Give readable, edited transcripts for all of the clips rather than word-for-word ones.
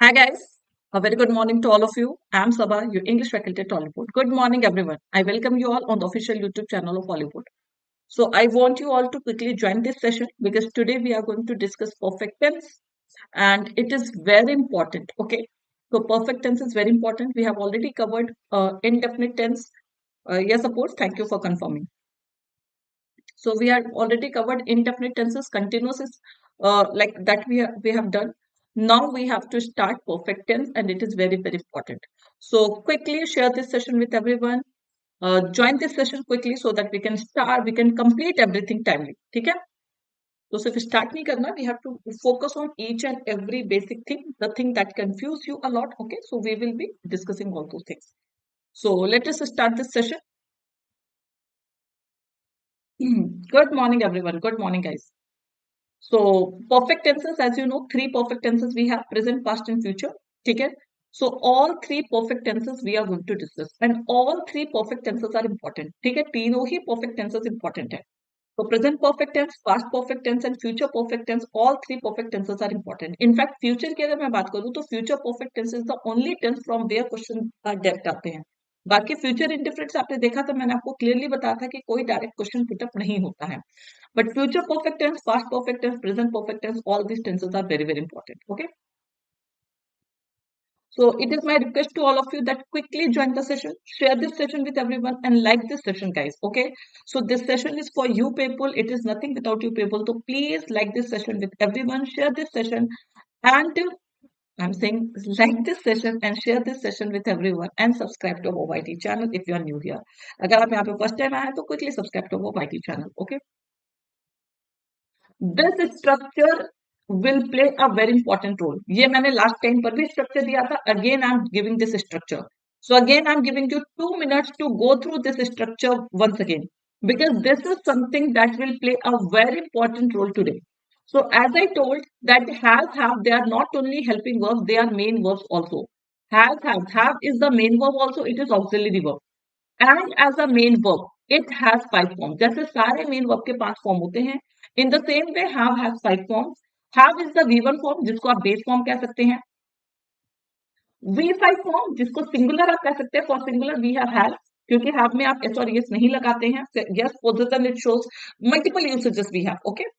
Hi guys, a very good morning to all of you. I'm Saba, your English faculty at Oliveboard. Good morning everyone. I welcome you all on the official YouTube channel of Oliveboard. So I want you all to quickly join this session because today we are going to discuss perfect tense and it is very important. Okay, so perfect tense is very important. We have already covered indefinite tense. Yes, of course. Thank you for confirming. So we have already covered indefinite tenses, continuous is like that we have done. Now we have to start perfect tense, and it is very important. So quickly share this session with everyone. Join this session quickly so that we can complete everything timely. ठीक है? तो सिर्फ start नहीं करना. We have to focus on each and every basic thing, the thing that confuse you a lot. Okay, so we will be discussing all those things. So let us start this session. Good morning, everyone. Good morning, guys. So perfect tenses, as you know, three perfect tenses we have: present, past, and future. Okay. So all three perfect tenses we are going to discuss, and all three perfect tenses are important. Okay. तीनों ही perfect tenses important है. So present perfect tense, past perfect tense, and future perfect tense, all three perfect tenses are important. In fact, future की अगर मैं बात करूँ तो future perfect tense is the only tense from where question direct आते हैं. बाकी future indifference आपने देखा था, मैंने आपको क्लियरली बताया था कि कोई डायरेक्ट क्वेश्चन पुटअप नहीं होता है. But future perfect tense, past perfect tense, present perfect tense, all these tenses are very important. Okay. So it is my request to all of you that quickly join the session, share this session with everyone, and like this session, guys. Okay. So this session is for you people. It is nothing without you people. So please like this session with everyone, share this session, and I'm saying like this session and share this session with everyone and subscribe to our YT channel if you are new here. अगर आप यहाँ पे first time आए हैं तो quickly subscribe to our YT channel. Okay. This structure will play a very important role. ये मैंने last time पर भी structure दिया था. Again, I'm giving this structure. So again, I'm giving you 2 minutes to go through this structure once again because this is something that will play a very important role today. So as I told that have, they are not only helping verbs, they are main verbs also. Have is the main verb also. It is auxiliary verb. And as a main verb, it has 5 forms. जैसे सारे main verb के 5 form होते हैं. In the same way, have has 5 forms. Have is the V1 form, जिसको आप base form कह सकते हैं. V5 form, जिसको singular आप कह सकते हैं. For singular, we have, क्योंकि have में आप s और yes नहीं लगाते हैं. Yes, possession, it shows multiple usages we have. Okay.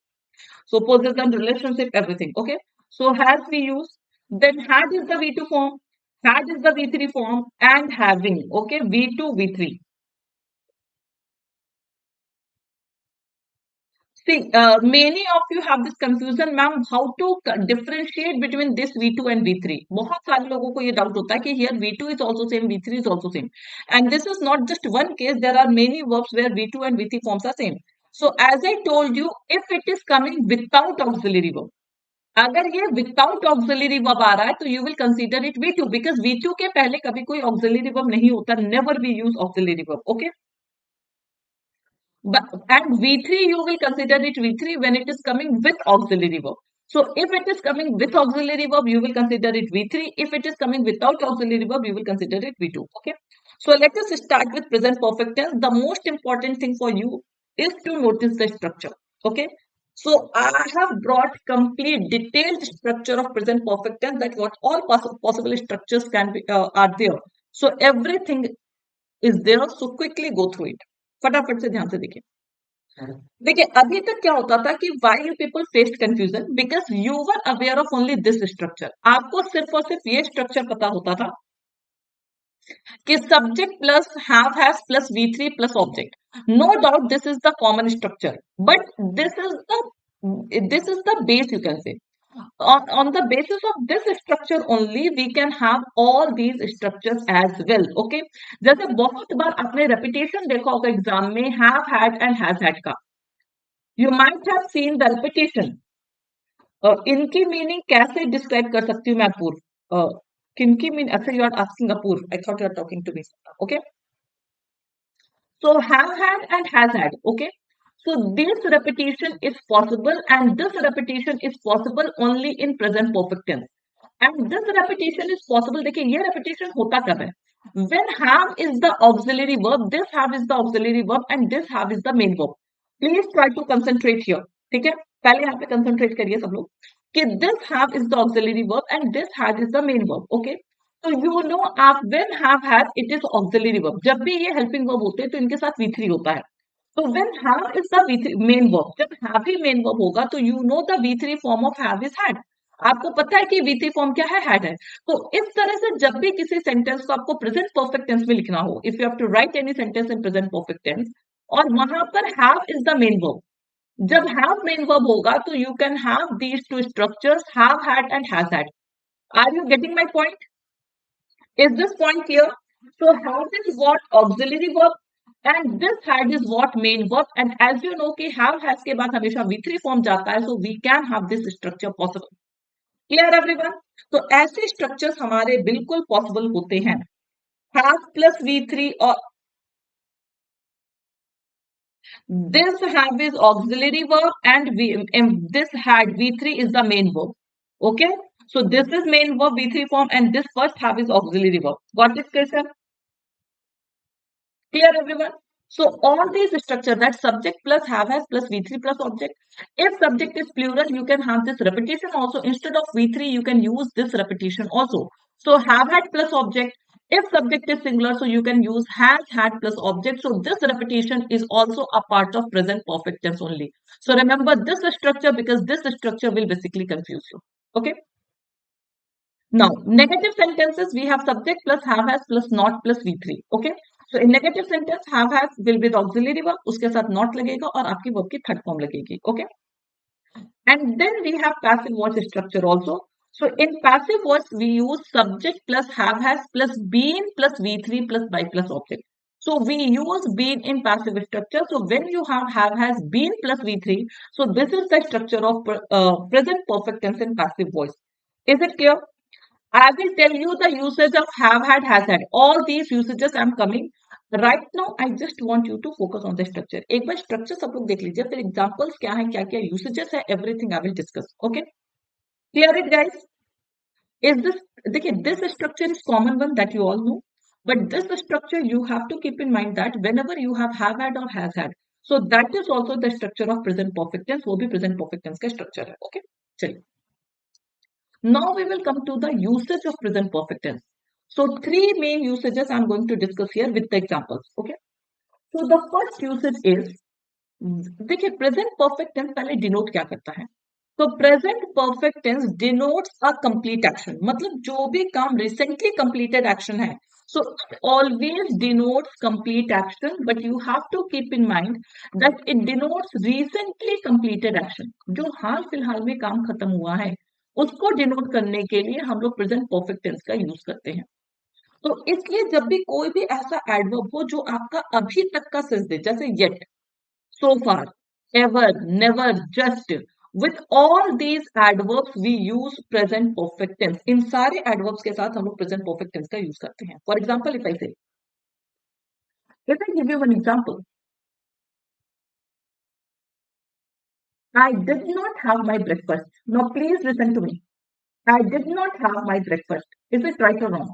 So possession, relationship, everything. Okay. So has we use. Then had is the V2 form. Had is the V3 form. And having. Okay. V2, V3. See, many of you have this confusion, ma'am, how to differentiate between this V2 and V3. बहुत सारे लोगों को ये doubt होता है कि here V2 is also same, V3 is also same. And this is not just one case, there are many verbs where V2 and V3 forms are same. So as I told you, if it is coming without auxiliary verb, अगर ये without auxiliary verb आ रहा है तो you will consider it V2 because V2 के पहले कभी कोई auxiliary verb नहीं होता, never we use auxiliary verb. Okay. And V3, you will consider it V3 when it is coming with auxiliary verb. So if it is coming with auxiliary verb, you will consider it V3. If it is coming without auxiliary verb, you will consider it V2. Okay. So let us start with present perfect tense. The most important thing for you is to notice the structure. Okay. So I have brought complete detailed structure of present perfect tense, that what all possible structures can be are there. So everything is there. So quickly go through it. फटाफट से ध्यान से देखिए अभी तक क्या होता था कि why you people faced confusion because you were aware of only this structure. आपको सिर्फ और सिर्फ ये स्ट्रक्चर पता होता था कि subject plus has plus V3 plus object. No doubt this is the common structure but this is the base you can say. On the basis of this structure only we can have all these structures as well. Okay. जैसे बहुत बार आपने repetition देखा होगा exam में have had and has had का. You might have seen the repetition. इनकी meaning कैसे describe कर सकती हूँ मैं अपूर्व? किनकी मीनिंग? अच्छा, you are asking Apoorv. I thought you are talking to me. Okay. So have had and has had. Okay. So this repetition is possible and this repetition is possible only in present perfect tense. And this repetition is possible. देखिए ये repetition होता कब है? When have is the auxiliary verb, this have is the auxiliary verb and this have is the main verb. Please try to concentrate here. ठीक है, पहले यहाँ पे concentrate करिए सब लोग. कि this have is the auxiliary verb and this had is the main verb. Okay, तो you know आप when have it is auxiliary verb. जब भी ये helping verb होते हैं तो इनके साथ V3 होता है. तो when have is the V3 main verb. जब have ही main verb होगा तो you know the V3 form of have is had. आपको पता है कि V3 फॉर्म क्या है, had है. तो इस तरह से जब भी किसी सेंटेंस को आपको प्रेजेंट परफेक्ट टेंस में लिखना हो, if you have to write any sentence in present perfect tense और वहां पर have is the main verb, जब have मेन वर्ब होगा तो you can have these two structures, have had and has had. Are you getting my point? Is this point clear? So have is what auxiliary verb and this had is what main verb, and as you know कि have has के बाद हमेशा V3 form जाता है, so we can have this structure possible. Clear everyone? तो ऐसे structures हमारे बिल्कुल पॉसिबल होते हैं. have plus V3 और this have is auxiliary verb and this had V3 is the main verb. Okay, so this is main verb V3 form and this first have is auxiliary verb. Got it, Krishna? Clear everyone? So all these structure, that subject plus have has plus V3 plus object. If subject is plural, you can have this repetition also. Instead of V3, you can use this repetition also. So have had plus object. If subject is singular, so you can use has had plus object. So this repetition is also a part of present perfect tense only. So remember this structure because this structure will basically confuse you. Okay. Now, negative sentences, we have subject plus have has plus not plus V3. Okay. So in negative sentence, have has will be the auxiliary verb, उसके साथ not लगेगा और आपकी verb की third form लगेगी. Okay. And then we have passive voice structure also. So in passive voice, we use subject plus have has plus been plus V3 plus by plus object. So we use been in passive structure. So when you have has been plus V3, so this is the structure of present perfect tense in passive voice. Is it clear? I will tell you the usage of have had, has had. All these usages I am coming. Right now, I just want you to focus on the structure. एक बार structure सब लोग देख लीजिए, फिर examples क्या है, क्या क्या usages है, everything I will discuss. Okay? Clear it, guys? Is this, देखिए, this structure is common one that you all know. But this structure you have to keep in mind that whenever you have had or has had, so that is also the structure of present perfect tense. वो भी present perfect tense का structure है. Okay? चलिए. Now we will come to the usage of present perfect tense. So three main usages I'm going to discuss here with the examples. Okay. So the first usage is, देखिए present perfect tense पहले denote क्या करता है. तो present perfect tense denotes a complete action. मतलब जो भी काम recently completed action है. So it always denotes complete action, but you have to keep in mind that it denotes recently completed action. जो हाल फिलहाल में काम खत्म हुआ है, उसको डिनोट करने के लिए हम लोग प्रेजेंट परफेक्ट टेंस का यूज करते हैं. तो इसलिए जब भी कोई भी ऐसा एडवर्ब हो जो आपका अभी तक का सेंस दे, जैसे yet, so far, ever, never, just, with all these adverbs we use present perfect tense. इन सारे एडवर्ब्स के साथ हम लोग प्रेजेंट परफेक्ट टेंस का यूज करते हैं. For example, if I give you one example, I did not have my breakfast. Now please listen to me. I did not have my breakfast. Is it right or wrong?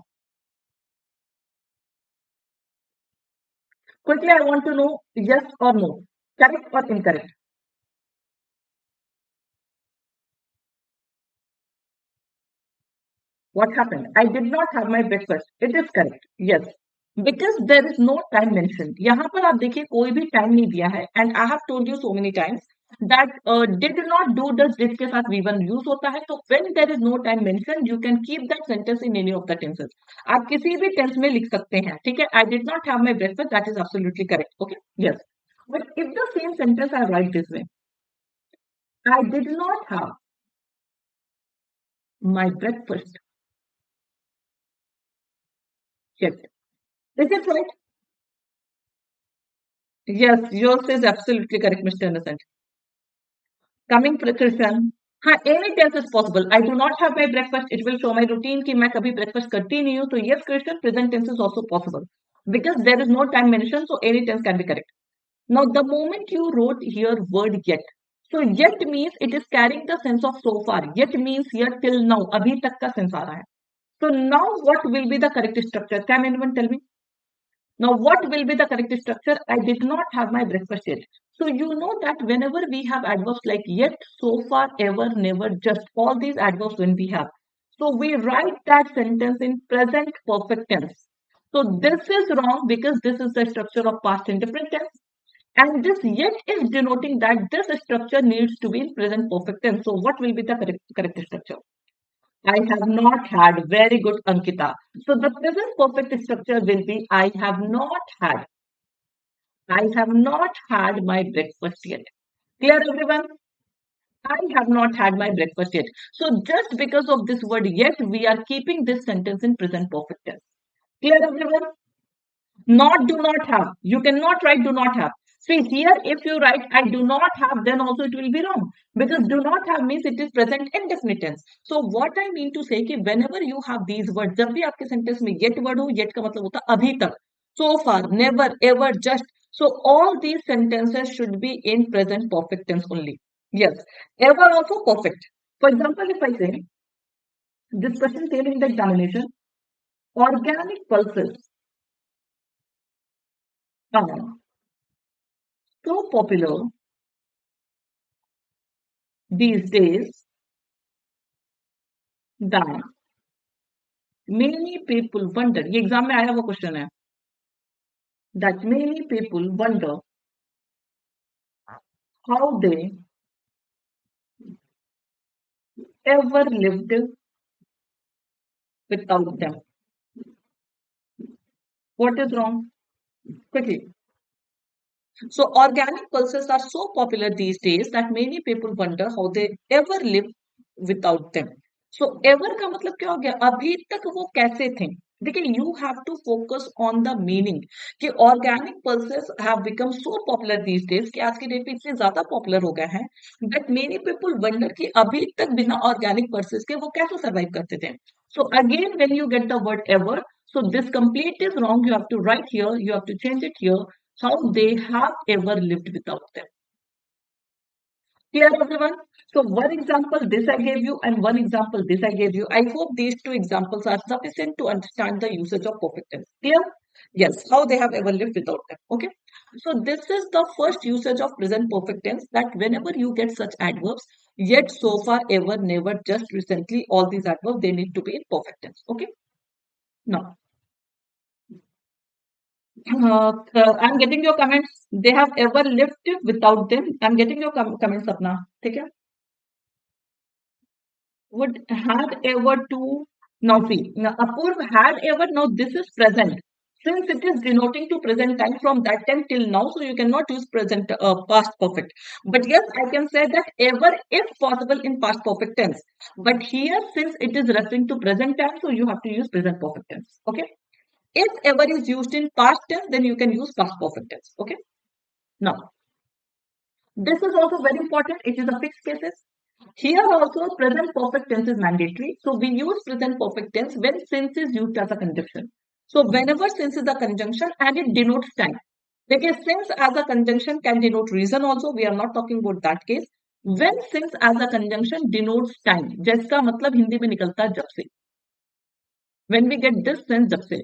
Quickly, I want to know yes or no, correct or incorrect. What happened? I did not have my breakfast. It is correct. Yes. Because there is no time mentioned. यहाँ पर आप देखिए कोई भी time नहीं दिया है. And I have told you so many times that did not do does did के साथ V1 use होता है. तो when there is no time mentioned, you can keep that sentence in any of the tenses. आप किसी भी tense में लिख सकते हैं. ठीक है? I did not have my breakfast. That is absolutely correct. Okay? Yes. But if the same sentence I write this way, I did not have my breakfast yet. Is it right? Yes, yours is absolutely correct, Mr. Innocent. Coming Christian, हाँ, any tense is possible. I do not have my breakfast. It will show my routine कि मैं कभी breakfast करती नहीं हूँ. तो yes, Christian, present tense is also possible because there is no time mentioned, so any tense can be correct. Now, the moment you wrote here word yet, so yet means it is carrying the sense of so far. Yet means here till now, अभी तक का sense आ रहा है. So now, what will be the correct structure? Can anyone tell me? Now, what will be the correct structure? I did not have my breakfast yet. So you know that whenever we have adverbs like yet, so far, ever, never, just, all these adverbs when we have. So we write that sentence in present perfect tense. So this is wrong because this is the structure of past indifferent tense. And this yet is denoting that this structure needs to be in present perfect tense. So what will be the correct structure? I have not had. Very good, Ankita. So the present perfect structure will be I have not had. I have not had my breakfast yet. Clear, everyone? I have not had my breakfast yet. So just because of this word yet, we are keeping this sentence in present perfect tense. Clear, everyone? Not do not have. You cannot write do not have. See here, if you write I do not have, then also it will be wrong because do not have means it is present indefinite tense. So what I mean to say कि whenever you have these words, जब भी आपके sentence में yet word हो, yet का मतलब होता है अभी तक, so far, never, ever, just. So all these sentences should be in present perfect tense only. Yes, ever also perfect. For example, if I say this question came in the examination, organic pulses are so popular these days that many people wonder, ये exam में आया हुआ question है, that many people wonder how they ever lived without them. What is wrong? Quickly. So organic pulses are so popular these days that many people wonder how they ever live without them. So ever का मतलब क्या हो गया? अभी तक वो कैसे थे? देखिए, you have to focus on the meaning कि organic pulses have become so popular these days कि आज की डेट पे इतने ज्यादा पॉपुलर हो गए हैं that many people wonder कि अभी तक बिना organic pulses के वो कैसे survive करते थे. So again, when you get the word ever, so this complete is wrong. You have to write here. You have to change it here. How they have ever lived without them. Clear, everyone? So one example this I gave you and one example this I gave you. I hope these two examples are sufficient to understand the usage of perfect tense. Clear? Yes, how they have ever lived without them. Okay. So this is the first usage of present perfect tense, that whenever you get such adverbs, yet, so far, ever, never, just, recently, all these adverbs, they need to be in perfect tense. Okay. Now, I'm getting your comments. They have ever lived without them. I'm getting your comments, Sapna. ठीक है? Would had ever to. Now see, now Apurv had ever. Now this is present. Since it is denoting to present time from that time till now, so you cannot use present past perfect. But yes, I can say that ever if possible in past perfect tense. But here, since it is referring to present time, so you have to use present perfect tense. Okay. If ever is used in past tense, then you can use past perfect tense. Okay. Now, this is also very important. It is a fixed cases. Here also present perfect tense is mandatory. So we use present perfect tense when since is used as a conjunction. So whenever since is a conjunction and it denotes time. Because since as a conjunction can denote reason also. We are not talking about that case. When since as a conjunction denotes time. जिसका मतलब हिंदी में निकलता है जब से. When we get this since jab se.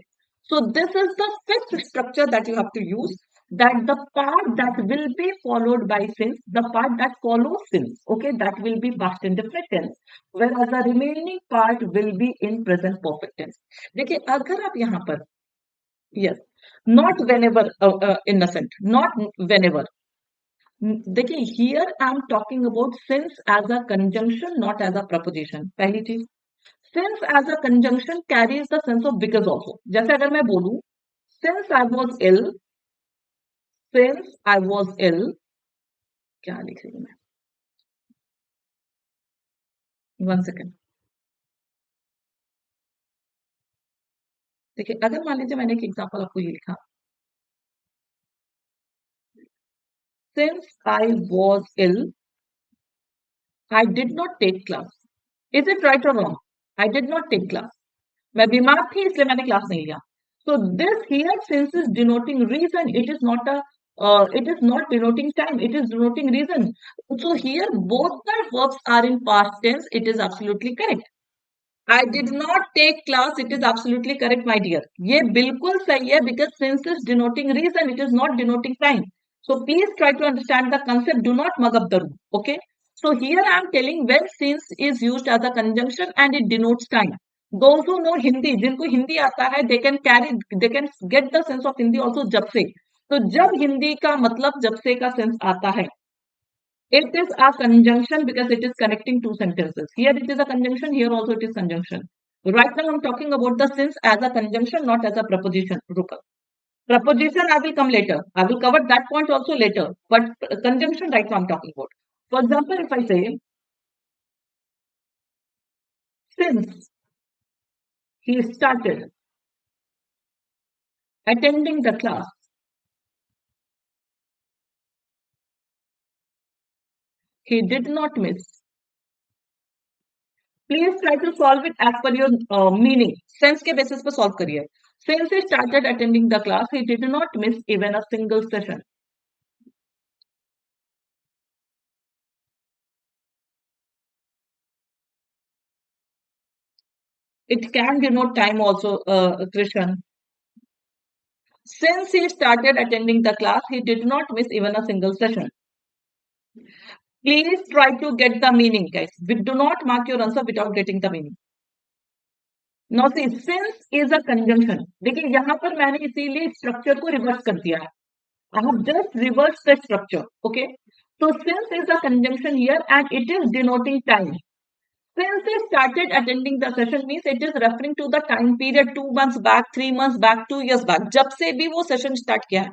So this is the fifth structure that you have to use, that the part that will be followed by since, the part that follows since, okay, that will be past indefinite tense, whereas the remaining part will be in present perfect tense. देखिए अगर आप यहाँ पर yes, not whenever innocent, not whenever. देखिए here I am talking about since as a conjunction, not as a preposition. पहली चीज. Since as a conjunction carries the sense of because also. जैसे अगर मैं बोलूं since I was ill, since I was ill, क्या लिख रही हूँ मैं? One second. देखिए अगर मान लीजिए मैंने एक एग्जांपल आपको ये लिखा since I was ill, I did not take class. Is it right or wrong? I did not take class. मैं बीमार थी इसलिए मैंने क्लास नहीं लिया. So this here since is denoting reason. It is not a it is not denoting time. It is denoting reason. So here both the verbs are in past tense. It is absolutely correct. I did not take class. It is absolutely correct, my dear. ये बिल्कुल सही है because since is denoting reason, it is not denoting time. So please try to understand the concept. Do not mug up the room. Okay. So here I am telling when since is used as a conjunction and it denotes time. Those who know Hindi, जिनको हिंदी आता है, they can get the sense of Hindi also जब से. तो जब हिंदी का मतलब जब से का सेंस आता है, it is a conjunction because it is connecting two sentences. Here it is a conjunction, here also it is conjunction. Right now I'm talking about the since as a conjunction, not as a preposition. Ruka. Preposition I will come later. I will cover that point also later. But conjunction right now I'm talking about. For example, if I say, since he started attending the class, he did not miss. Please try to solve it as per your meaning. Sense के basis पे solve करिए. Since he started attending the class, he did not miss even a single session. It can denote time also, Krishan. Since he started attending the class, he did not miss even a single session. Please try to get the meaning, guys. Do not mark your answer without getting the meaning. Now see, since is a conjunction. देखिए यहाँ पर मैंने इसीलिए structure को reverse कर दिया है. I have just reversed the structure. Okay. So since is a conjunction here and it is denoting time. Since they started attending the session means it is referring to the time period 2 months back, 3 months back, 2 years back. जब से भी वो session start किया है.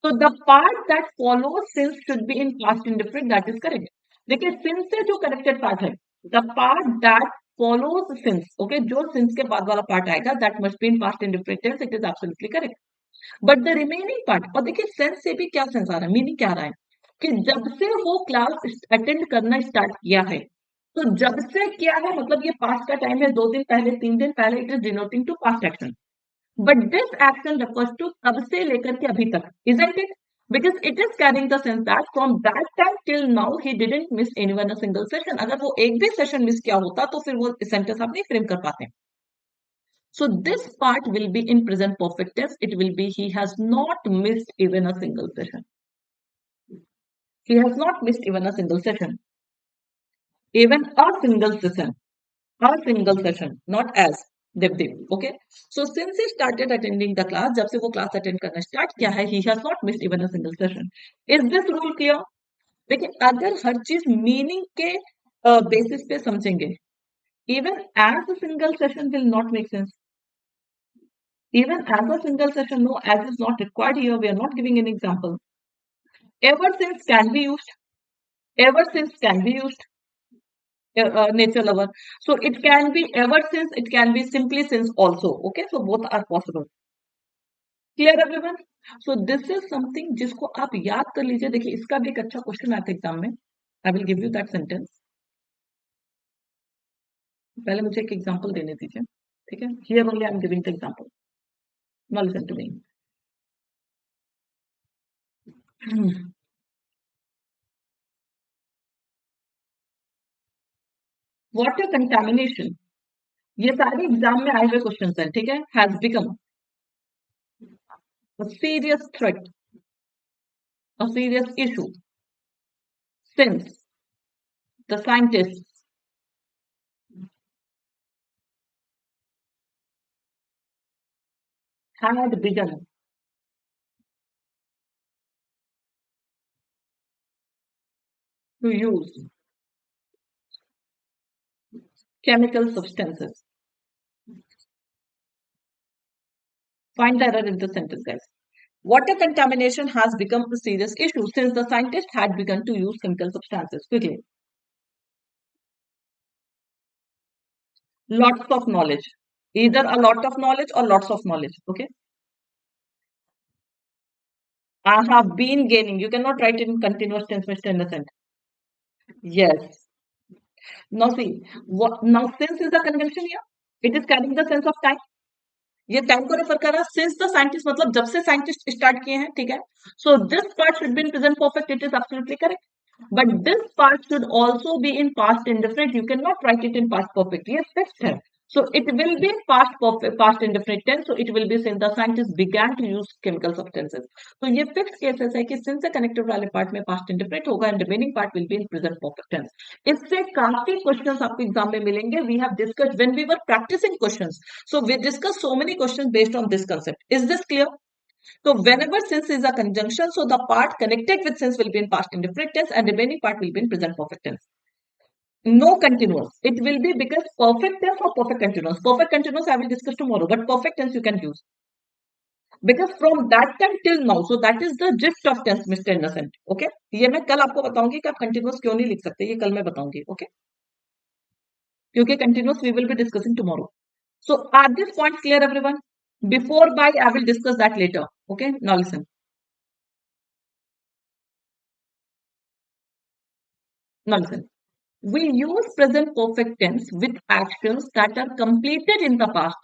So the part that follows since should be in past indefinite. That is correct. देखिए since से जो connected part है, the part that follows since, okay, जो since के बाद वाला part आएगा, that must be in past indefinite tense. It is absolutely correct. But the remaining part, और देखिए sense से भी क्या sense आ रहा है, meaning क्या आ रहा है कि जब से वो क्लास अटेंड करना स्टार्ट किया है, तो जब से क्या है मतलब ये पास्ट का टाइम है, 2 दिन पहले, 3 दिन पहले, it is denoting to past action. But this action refers to तब से लेकर के अभी तक, isn't it? Because it is carrying the sense that from that time till now he didn't miss anyone a single session. अगर वो एक भी सेशन मिस किया होता तो फिर वो सेंटेंस आप नहीं फ्रेम कर पाते. So this part will be in present perfect tense. It will be he has not missed even a single session. He has not missed even a single session. Even a single session. A single session, not as Devdev. Okay. So since he started attending the class, जब से वो class attend करना start किया है, he has not missed even a single session. Is this rule clear? देखिए अगर हर चीज meaning के बेसिस पे समझेंगे, even as a single session will not make sense. Even as a single session, no, as is not required here. We are not giving an example. Ever since can be used. Ever since can be used. Nature lover. So it can be ever since, it can be simply since also. Okay, so both are possible. Clear everyone? So this is something जिसको आप याद कर लीजिए. देखिए इसका भी एक अच्छा क्वेश्चन आता है एग्जाम में. I will give you that sentence. पहले मुझे एक एग्जांपल देने दीजिए. ठीक है? Here only I am giving the example. Now listen to me. Water contamination. ये सारे एग्जाम में आए हुए क्वेश्चन हैं. ठीक है? Has become a serious threat, a serious issue since the scientists had begun to use chemical substances. Find the error in the sentence, guys. Water contamination has become a serious issue since the scientists had begun to use chemical substances. Quickly. Lots of knowledge. Either a lot of knowledge or lots of knowledge. Okay. I have been gaining. You cannot write it in continuous tense, Mr. Innocent. Yes. Now see, now since is the conjunction here. It is carrying the sense of time. ये time को refer कर रहा है. Since the scientist मतलब जब से scientist start किए हैं. ठीक है. So this part should be in present perfect. It is absolutely correct. But this part should also be in past indefinite. You cannot write it in past perfect. Yes, fixed है. So it will be past perfect, past indefinite tense. So it will be since the scientists began to use chemical substances. तो ये fix cases है कि since से connective वाले part में past indefinite होगा and remaining part will be in present perfect tense. इससे काफी क्वेश्चंस आपको एग्जाम में मिलेंगे. We have discussed when we were practicing questions. So we discussed so many questions based on this concept. Is this clear? So whenever since is a conjunction, so the part connected with since will be in past indefinite tense and remaining part will be in present perfect tense. No continuous. It will be because perfect tense or perfect continuous. Perfect continuous I will discuss tomorrow, but perfect tense you can use. Because from that time till now, so that is the gist of tense, Mr. Innocent. Okay? ये मैं कल आपको बताऊंगी कि आप continuous क्यों नहीं लिख सकते. ये कल मैं बताऊंगी. Okay? क्योंकि continuous we will be discussing tomorrow. So are these points clear, everyone? Before by I will discuss that later. Okay? Now listen. Now listen. We use present perfect tense with actions that are completed in the past,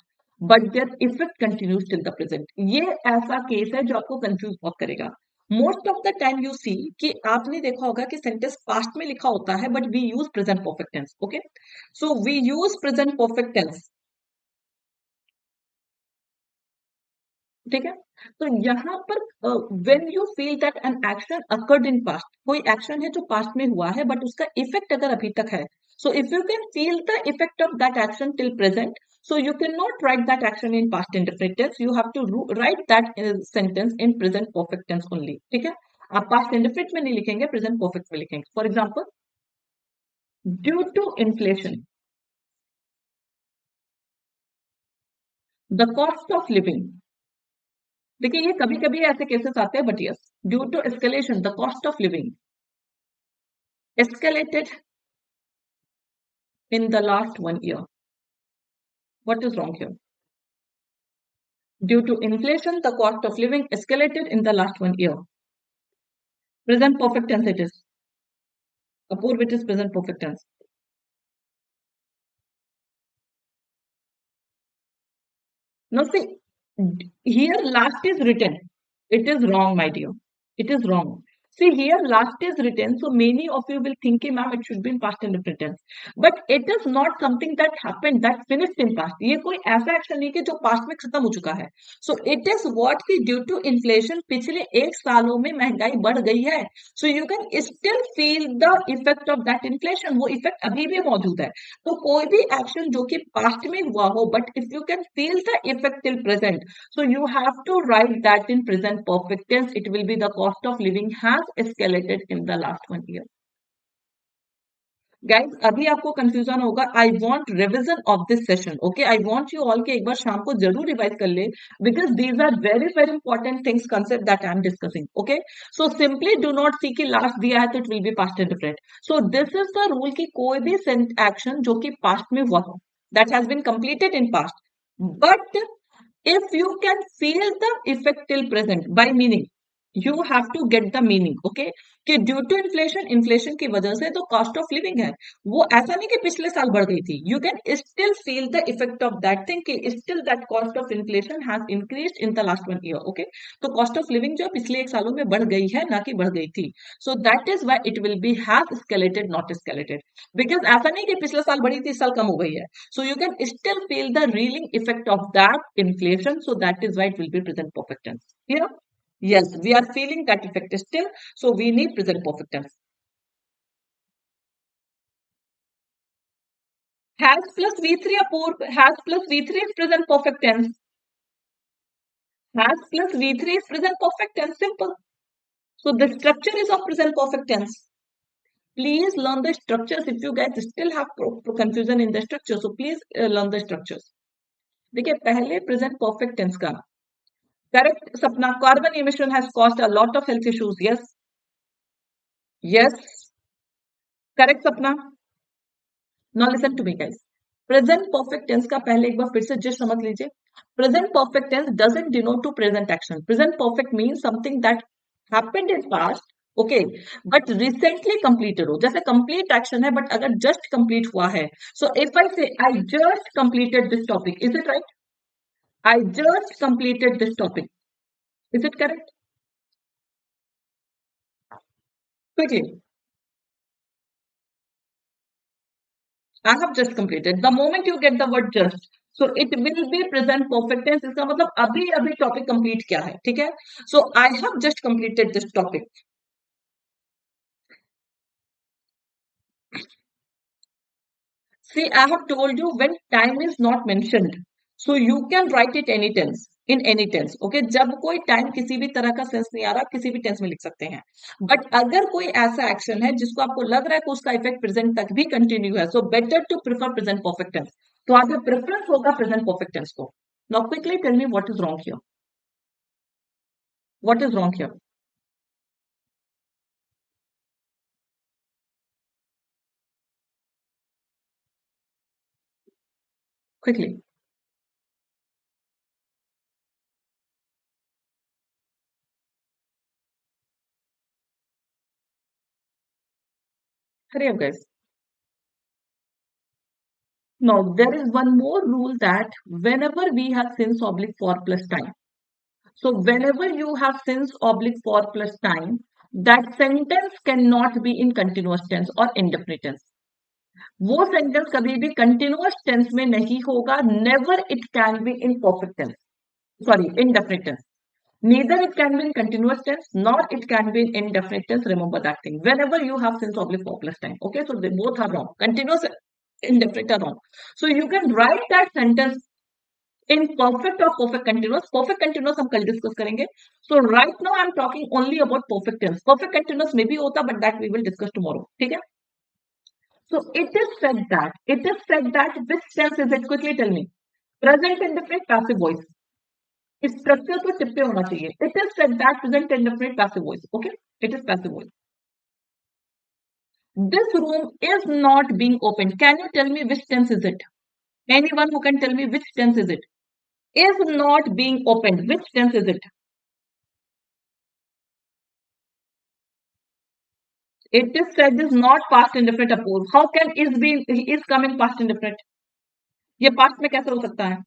but their effect continues till the present. ये ऐसा case है जो आपको confuse बहुत करेगा. Most of the time you see कि आपने देखा होगा कि सेंटेंस पास्ट में लिखा होता है but we use present perfect tense. Okay, so we use present perfect tense. ठीक है, तो यहाँ पर when you feel that an action occurred in past, कोई एक्शन है जो पास्ट में हुआ है बट उसका इफेक्ट अगर अभी तक है, so if you can feel the effect of that action till present, so you cannot write that action in past indefinite tense. You have to write that sentence in present perfect tense only. ठीक है, आप past indefinite में नहीं लिखेंगे, present perfect में लिखेंगे. For example, due to inflation, the cost of living. देखिए ये कभी कभी ऐसे केसेस आते हैं, but yes, due to escalation the cost of living escalated in the last 1 year. What is wrong here? Due to inflation, the cost of living escalated in the last 1 year. Present perfect tense it is. Apurv, it is present perfect tense. Now see, here last is written. It is wrong, my dear. It is wrong. See, here last is written, so many of you will think, ma'am, it should be in past indefinite tense. But it is not something that happened, that finished in past. ये कोई ऐसा action नहीं कि जो past में खत्म हो चुका है. So it is what कि due to inflation पिछले 1 सालों में महंगाई बढ़ गई है. So you can still feel the effect of that inflation. वो इफेक्ट अभी भी मौजूद है. तो कोई भी एक्शन जो कि पास्ट में हुआ हो, but if you can feel the effect till present, so you have to write that in present perfect tense. It will be the cost of living has escalated in the last 1 year. Guys अभी आपको confusion होगा. I want revision of this session. Okay, I want you all के एक बार शाम को जरूर revise कर ले, because these are very very important things concept that I am discussing. Okay, so simply do not see कि लास्ट दिया है तो it will be past indifferent. So this is the rule कि कोई भी एक्शन जो कि पास्ट में हुआ हो, that has been completed in past, but if you can feel the effect till present by meaning, you have to get the meaning. Okay, कि due to inflation, inflation की वजह से तो कॉस्ट ऑफ लिविंग है, वो ऐसा नहीं कि पिछले साल बढ़ गई थी. You can still feel the effect of that thing कि still that cost of inflation has increased in the last 1 year. Okay, तो कॉस्ट ऑफ लिविंग जो पिछले 1 सालों में बढ़ गई है, ना कि बढ़ गई थी. सो that is why it will B has escalated, not escalated. Because ऐसा नहीं कि पिछले साल बढ़ी थी, इस साल कम हो गई है. So you can still feel the reeling effect of that inflation. So that is why it will be present perfect tense. Here, yes, we are feeling that effect still. So we need present perfect tense. Has plus V3 Apurv, has plus V3 is present perfect tense. Has plus V3 is present perfect tense. Simple. So the structure is of present perfect tense. Please learn the structures. If you guys still have confusion in the structure, so please learn the structures. देखिए पहले present perfect tense का correct, Sapna, carbon emission has caused a lot of health issues. Yes. Yes. Correct, Sapna. Now listen to me, guys. Present perfect tense का पहले एक बार फिर से just समझ लीजिए. Present perfect tense doesn't denote to present action. Present perfect means something that happened in past, okay, but recently completed हो. जैसे complete action है, but अगर just complete हुआ है. So if I say I just completed this topic, is it right? I just completed this topic. Is it correct? Quickly. I have just completed. The moment you get the word just, so it will be present perfect tense. इसका मतलब अभी अभी topic complete किया है, ठीक है? So I have just completed this topic. See, I have told you when time is not mentioned, so you can write it any tense, in any tense. Okay, जब कोई टाइम किसी भी तरह का सेंस नहीं आ रहा, किसी भी टेंस में लिख सकते हैं. बट अगर कोई ऐसा एक्शन है जिसको आपको लग रहा है कि उसका इफेक्ट प्रेजेंट तक भी कंटिन्यू है, so better to prefer present perfect tense. तो आपका प्रेफरेंस होगा प्रेजेंट परफेक्ट टेंस को. Now quickly tell me what is wrong here. What is wrong here? Quickly. Hurry up, guys. Now, there is one more rule that whenever we have since oblique for plus time. So, whenever you have since oblique for plus time, that sentence cannot be in continuous tense or indefinite tense. वो sentence कभी भी continuous tense में नहीं होगा. Never it can be in perfect tense, sorry indefinite tense. Neither it can be in continuous tense nor it can be in indefinite tense. Remember that thing. Whenever you have since oblique for plus time. Okay, so they both are wrong. Continuous indefinite are wrong. So you can write that sentence in perfect or perfect continuous. Perfect continuous हम कल discuss करेंगे. So right now I'm talking only about perfect tense. Perfect continuous में भी होता, but that we will discuss tomorrow. ठीक है? So it is said that which tense is it? Quickly tell me. Present indefinite passive voice. Structure तो tip पे होना चाहिए. It is said that present indefinite passive voice. Okay, it is passive voice. This room is not being open. Can you tell me which tense is it? Anyone who can tell me which tense is it? Is not being opened, which tense is it? It is said is not past indefinite opposed. How can is come in past indefinite? ये past में कैसे हो सकता है?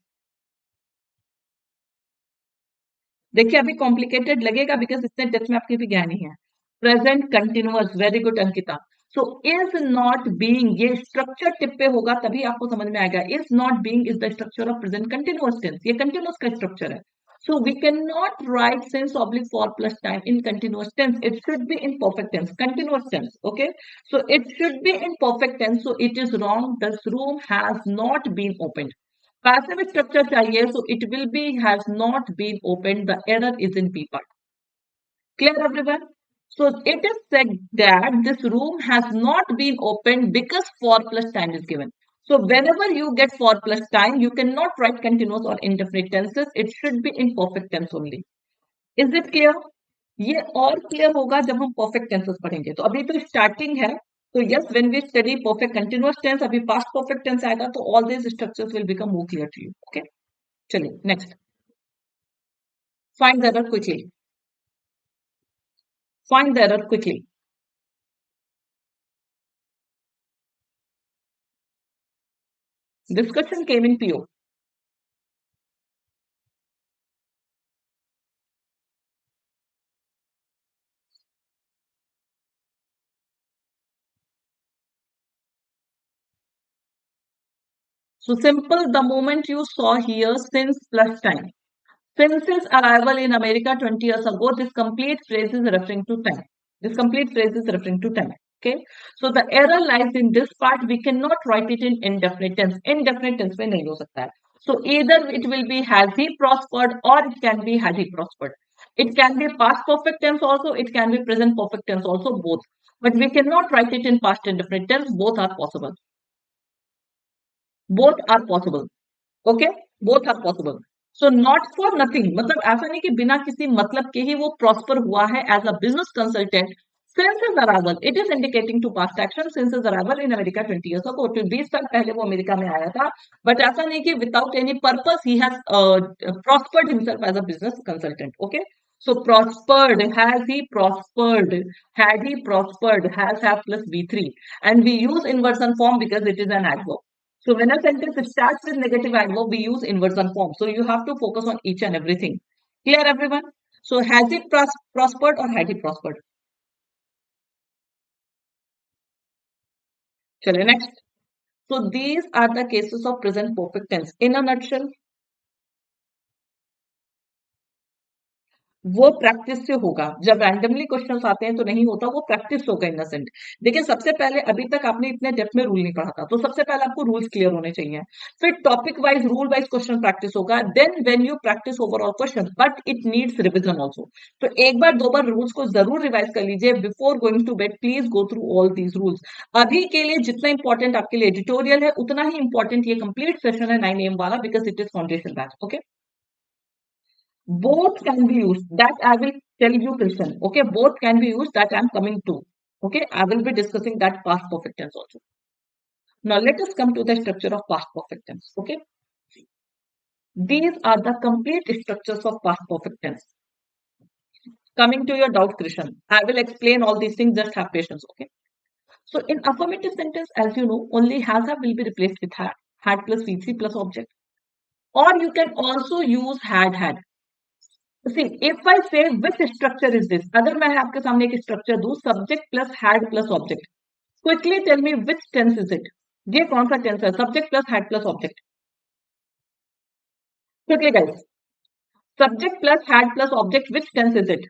देखिए अभी complicated लगेगा because इतने डेप्थ में आपके भी ज्ञान नहीं है. Present continuous. Very good Ankita. So is not being, ये स्ट्रक्चर टिप पे होगा तभी आपको समझ में आएगा. Is not being is the structure of present continuous tense. ये कंटिन्यूअस का स्ट्रक्चर है. So we cannot write since oblique for plus time in continuous tense. It should be in perfect tense, continuous tense. Okay. So it should be in perfect tense. So it is wrong. This room has not been opened. Passive structure चाहिए, so it will be has not been opened. The error is in B part. Clear everyone? So it is said that this room has not been opened because for plus time is given. So whenever you get for plus time, you cannot write continuous or indefinite tenses. It should be in perfect tense only. Is it clear? ये और clear होगा जब हम perfect tenses पढ़ेंगे. तो अभी तो starting है. तो yes, when we study perfect continuous tense, अभी पास्ट परफेक्ट टेंस आएगा तो all this structures will become more clear to you. Okay, चलिए next. Find the error quickly. Find the error quickly. Discussion came in PO. So simple, the moment you saw here since plus time. Since his arrival in America 20 years ago, this complete phrase is referring to time. This complete phrase is referring to time. Okay. So the error lies in this part. We cannot write it in indefinite tense. Indefinite tense में नहीं हो सकता है. So either it will be has he prospered or it can be had he prospered. It can be past perfect tense also. It can be present perfect tense also. Both. But we cannot write it in past indefinite tense. Both are possible. Both are possible. Okay, both are possible. So not for nothing, मतलब ऐसा नहीं कि बिना किसी मतलब के ही वो prosper हुआ है as a business consultant. Since his arrival, it is indicating to past action. Since his arrival in America 20 years ago, 20 साल पहले वो अमेरिका में आया था. बट ऐसा नहीं कि without any purpose he has prospered himself as a business consultant. Okay. So prospered, has he prospered, had he prospered, has have plus V3, and we use inversion form because it is an adverb. So when a sentence starts with negative adverb, we use inversion form. So you have to focus on each and everything. Clear everyone? So has it prospered or had he prospered? चलिए next. So these are the cases of present perfect tense. In a nutshell, वो practice से होगा। जब randomly questions आते हैं तो नहीं होता, वो प्रैक्टिस होगा इन द सेंस। देखिए सबसे पहले, अभी तक आपने इतने डेप्थ में रूल नहीं पढ़ा था, तो सबसे पहले आपको रूल्स क्लियर होने चाहिए। फिर topic wise rule wise question practice होगा, then when you practice overall question, but it needs revision also. तो एक बार दो बार रूल्स को जरूर रिवाइज कर लीजिए before going to bed. Please go through all these rules. अभी के लिए जितना इंपॉर्टेंट आपके लिए एडिटोरियल है, उतना ही इंपॉर्टेंट ये कंप्लीट सेशन है 9 AM वाला, because it is foundation batch. Okay, both can be used, that I will tell you, Krishnan. Okay, both can be used, that I'm coming to. Okay, I will be discussing that past perfect tense also. Now let us come to the structure of past perfect tense. Okay, these are the complete structures of past perfect tense. Coming to your doubt, Krishnan, I will explain all these things, just have patience. Okay, so in affirmative sentence, as you know, only has have will be replaced with had plus v3 plus object, or you can also use had. See, if I say which structure is this, अगर मैं आपके सामने एक structure दूं, subject plus had plus object, quickly tell me which tense is it? ये कौन सा tense है? Subject plus had plus object. Quickly guys, subject plus had plus object, which tense is it?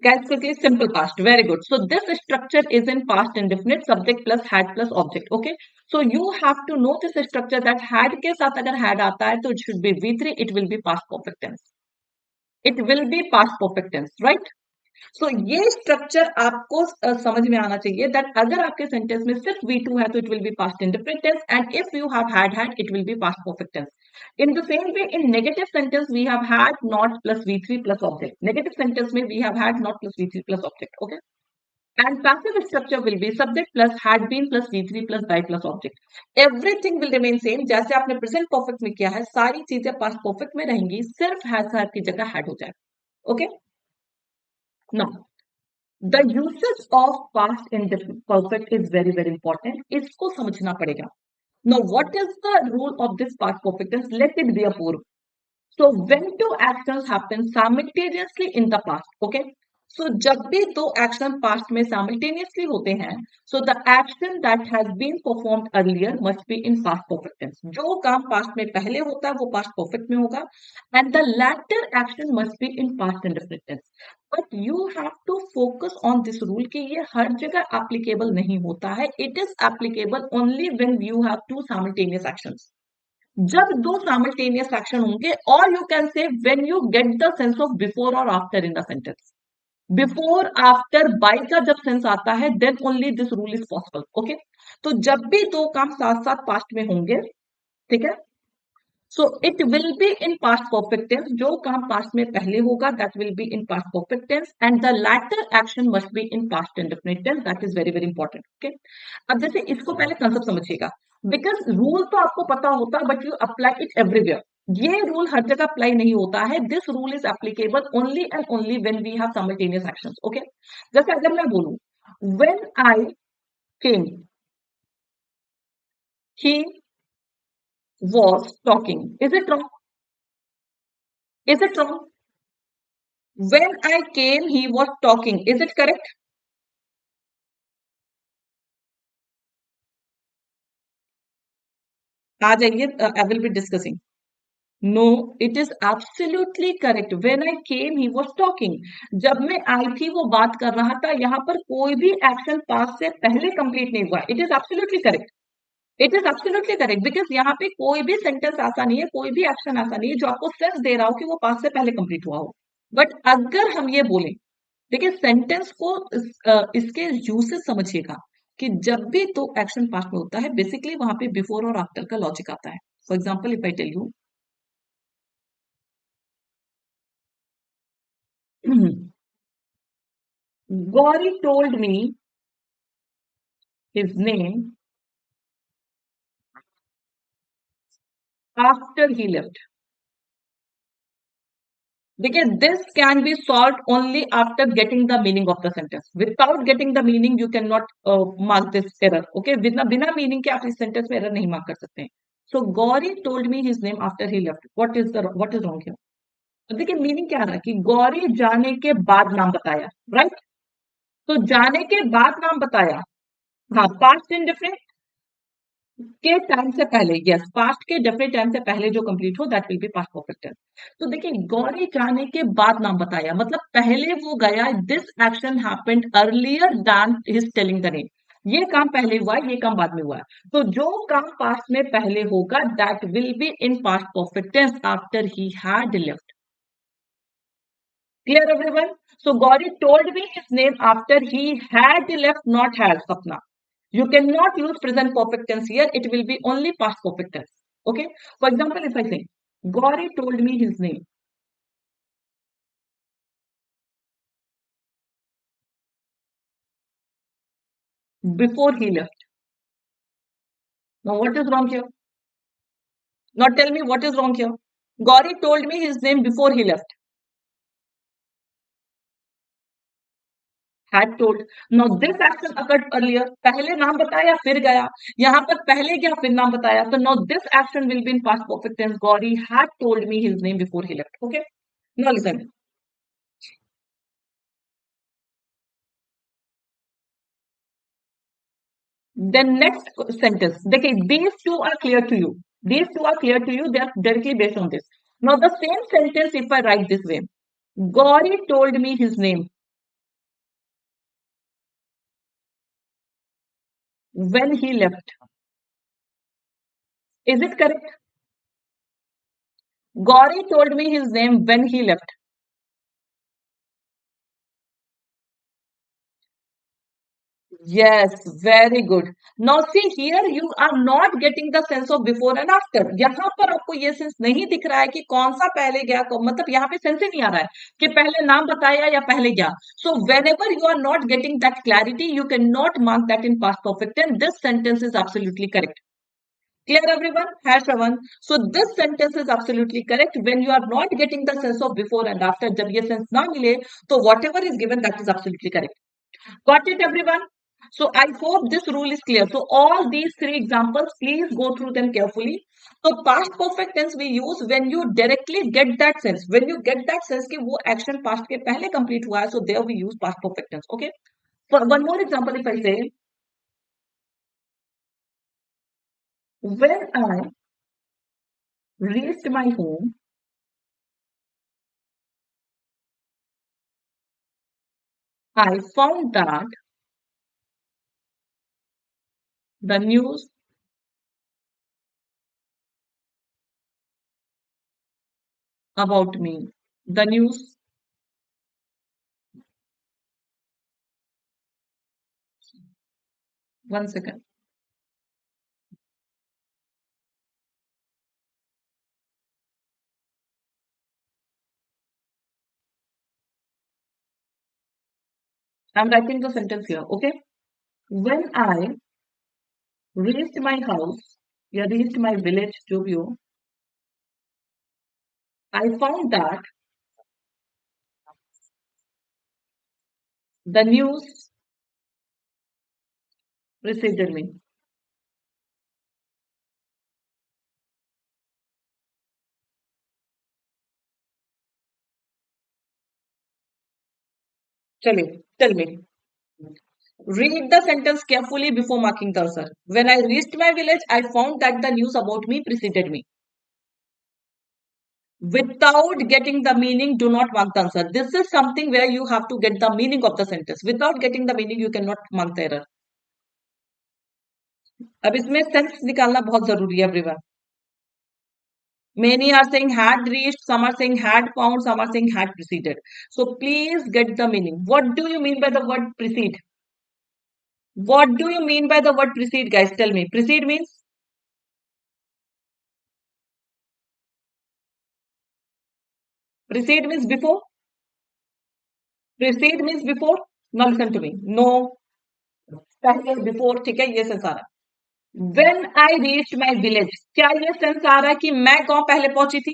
Guys, quickly, simple past. Very good. So this structure is in past indefinite, subject plus had plus object. Okay. So you have to know this structure that had के साथ अगर had आता है तो it should be V3. It will be past perfect tense. It will be past perfect tense, right? सो ये structure आपको समझ में आना चाहिए, दैट अगर आपके सेंटेंस में सिर्फ V2 है तो it will be past indefinite tense, and if you have had it will be past perfect tense. In the same way, in negative sentence we have had not plus V3 plus object। Negative sentence में we have had not plus V3 plus object। Okay, and passive structure will be subject plus had been plus V3 plus die plus object। Everything will remain same, जैसे आपने present perfect में किया है, सारी चीजें past perfect में रहेंगी, सिर्फ हैज की जगह had हो जाए। Okay, now the usage of past indefinite is very very important, इसको समझना पड़ेगा। No what is the rule of this past perfect tense? Let it be a पूर्व। So when two actions happen simultaneously in the past, okay? So जब भी दो action past में simultaneously होते हैं, so the action that has been performed earlier must be in past perfect tense। जो काम past में पहले होता है वो पास्ट परफेक्ट में होगा, and the latter action must be in past indefinite tense। But you have to focus on this rule कि ये हर जगह applicable नहीं होता है। It is applicable only when you have two simultaneous actions। जब दो साइमल्टेनियस एक्शन होंगे, और you can say when you get the sense of before और after in the sentence. Before after by का जब सेंस आता है, then only this rule is possible. Okay, तो जब भी दो काम साथ साथ पास्ट में होंगे, ठीक है, so it will be in past perfect tense. जो काम पास्ट में पहले होगा that will be in past perfect tense, and the latter action must be in past indefinite tense. That is very very important. Okay, अब जैसे इसको पहले concept समझिएगा, बिकॉज रूल तो आपको पता होता, but you apply it everywhere. ये रूल हर जगह अप्लाई नहीं होता है। This rule is applicable only and only when we have simultaneous actions. Okay, जैसे अगर मैं बोलूं when I came he was talking, is it wrong? Is it wrong? When I came, he was talking. Is it correct? आ जाइए, I will be discussing. No, it is absolutely correct. When I came, he was talking. जब मैं आई थी वो बात कर रहा था। यहाँ पर कोई भी एक्शन पास से पहले कंप्लीट नहीं हुआ। It is absolutely correct. It is absolutely correct, because यहाँ पे कोई भी सेंटेंस ऐसा नहीं है, कोई भी एक्शन ऐसा नहीं है जो आपको सेंस दे रहा हो कि वो पास से पहले कंप्लीट हुआ हो। बट अगर हम ये बोलें, देखिए सेंटेंस को इसके यूसेज समझिएगा, कि जब भी दो एक्शन पास्ट में होता है, बेसिकली वहां पे बिफोर और आफ्टर का लॉजिक आता है। For example, if I tell you Gauri told me his name after he left. देखिए, this can be solve only after getting the meaning of the sentence. Without getting the meaning you can not mark this error. Okay, बिना बिना meaning के आप इस sentence में error नहीं mark कर सकते हैं। So Gauri told me his name after he left, what is wrong here? देखिए मीनिंग क्या रहा कि गौरी जाने के बाद नाम बताया, राइट। तो जाने के बाद नाम बताया, हाँ पास्ट इंडेफिनिट के टाइम से पहले, यस पास्ट के डेफिनेट टाइम से पहले जो कंप्लीट हो that will be past perfect tense. तो देखिए गौरी जाने के बाद नाम बताया मतलब पहले वो गया, this action happened earlier than his telling the name. ये काम पहले हुआ है, ये काम बाद में हुआ है। तो जो काम पास्ट में पहले होगा that will be in past perfect tense after he had left. Clear everyone? So Gauri told me his name after he had left, not had Sapna. You cannot use present perfect tense here. It will be only past perfect tense. Okay. For example, if I say, Gauri told me his name before he left. Now, what is wrong here? Now, tell me what is wrong here. Gauri told me his name before he left. Had told. Now, this action occurred earlier. पहले नाम बताया फिर गया. यहाँ पर पहले गया फिर नाम बताया. So now this action will be in past perfect tense. Gauri had told me his name before he left. Okay. Now listen. Then next sentence. देखिए, these two are clear to you. These two are clear to you. They are directly based on this. Now the same sentence, if I write this way, Gauri told me his name when he left. Is it correct? Gauri told me his name when he left. Yes, very good. Now see here you are not getting the sense of before and after. यहाँ पर आपको ये sense नहीं दिख रहा है कि कौन सा पहले गया मतलब यहाँ पे सेंस ही नहीं आ रहा है कि पहले नाम बताया या पहले गया. So whenever you are not getting that clarity, you cannot mark that in past perfect tense. This sentence is absolutely correct. Clear everyone? Hash one. So this sentence is absolutely correct. When you are not getting the sense of before and after, जब ये sense ना मिले, तो whatever is given that is absolutely correct. Got it, everyone? So I hope this rule is clear. So all these three examples, please go through them carefully. So past perfect tense we use when you directly get that sense. When you get that sense कि वो action past के पहले complete हुआ है, so there we use past perfect tense. Okay. For one more example, if I say, when I reached my home, I found that the news about me, the news, 1 second. I'm writing the sentence here. Okay. When I reached my house या reached my village जो भी हो, I found that the news preceded me. चलिए, tell me. Read the sentence carefully before marking the answer. When I reached my village, I found that the news about me preceded me. Without getting the meaning, do not mark the answer. This is something where you have to get the meaning of the sentence. Without getting the meaning, you cannot mark the error. अब इसमें sense निकालना बहुत जरूरी है everyone. Many are saying had reached, some are saying had found, some are saying had preceded. So please get the meaning. What do you mean by the word precede? What do you mean by the word precede, guys? Tell me. Precede means? Precede means before. Precede means before. Now listen to me. No. पहले before ठीक है ये sense आ रहा है. When I reached my village, क्या ये sense आ रहा है कि मैं गांव पहले पहुंची थी?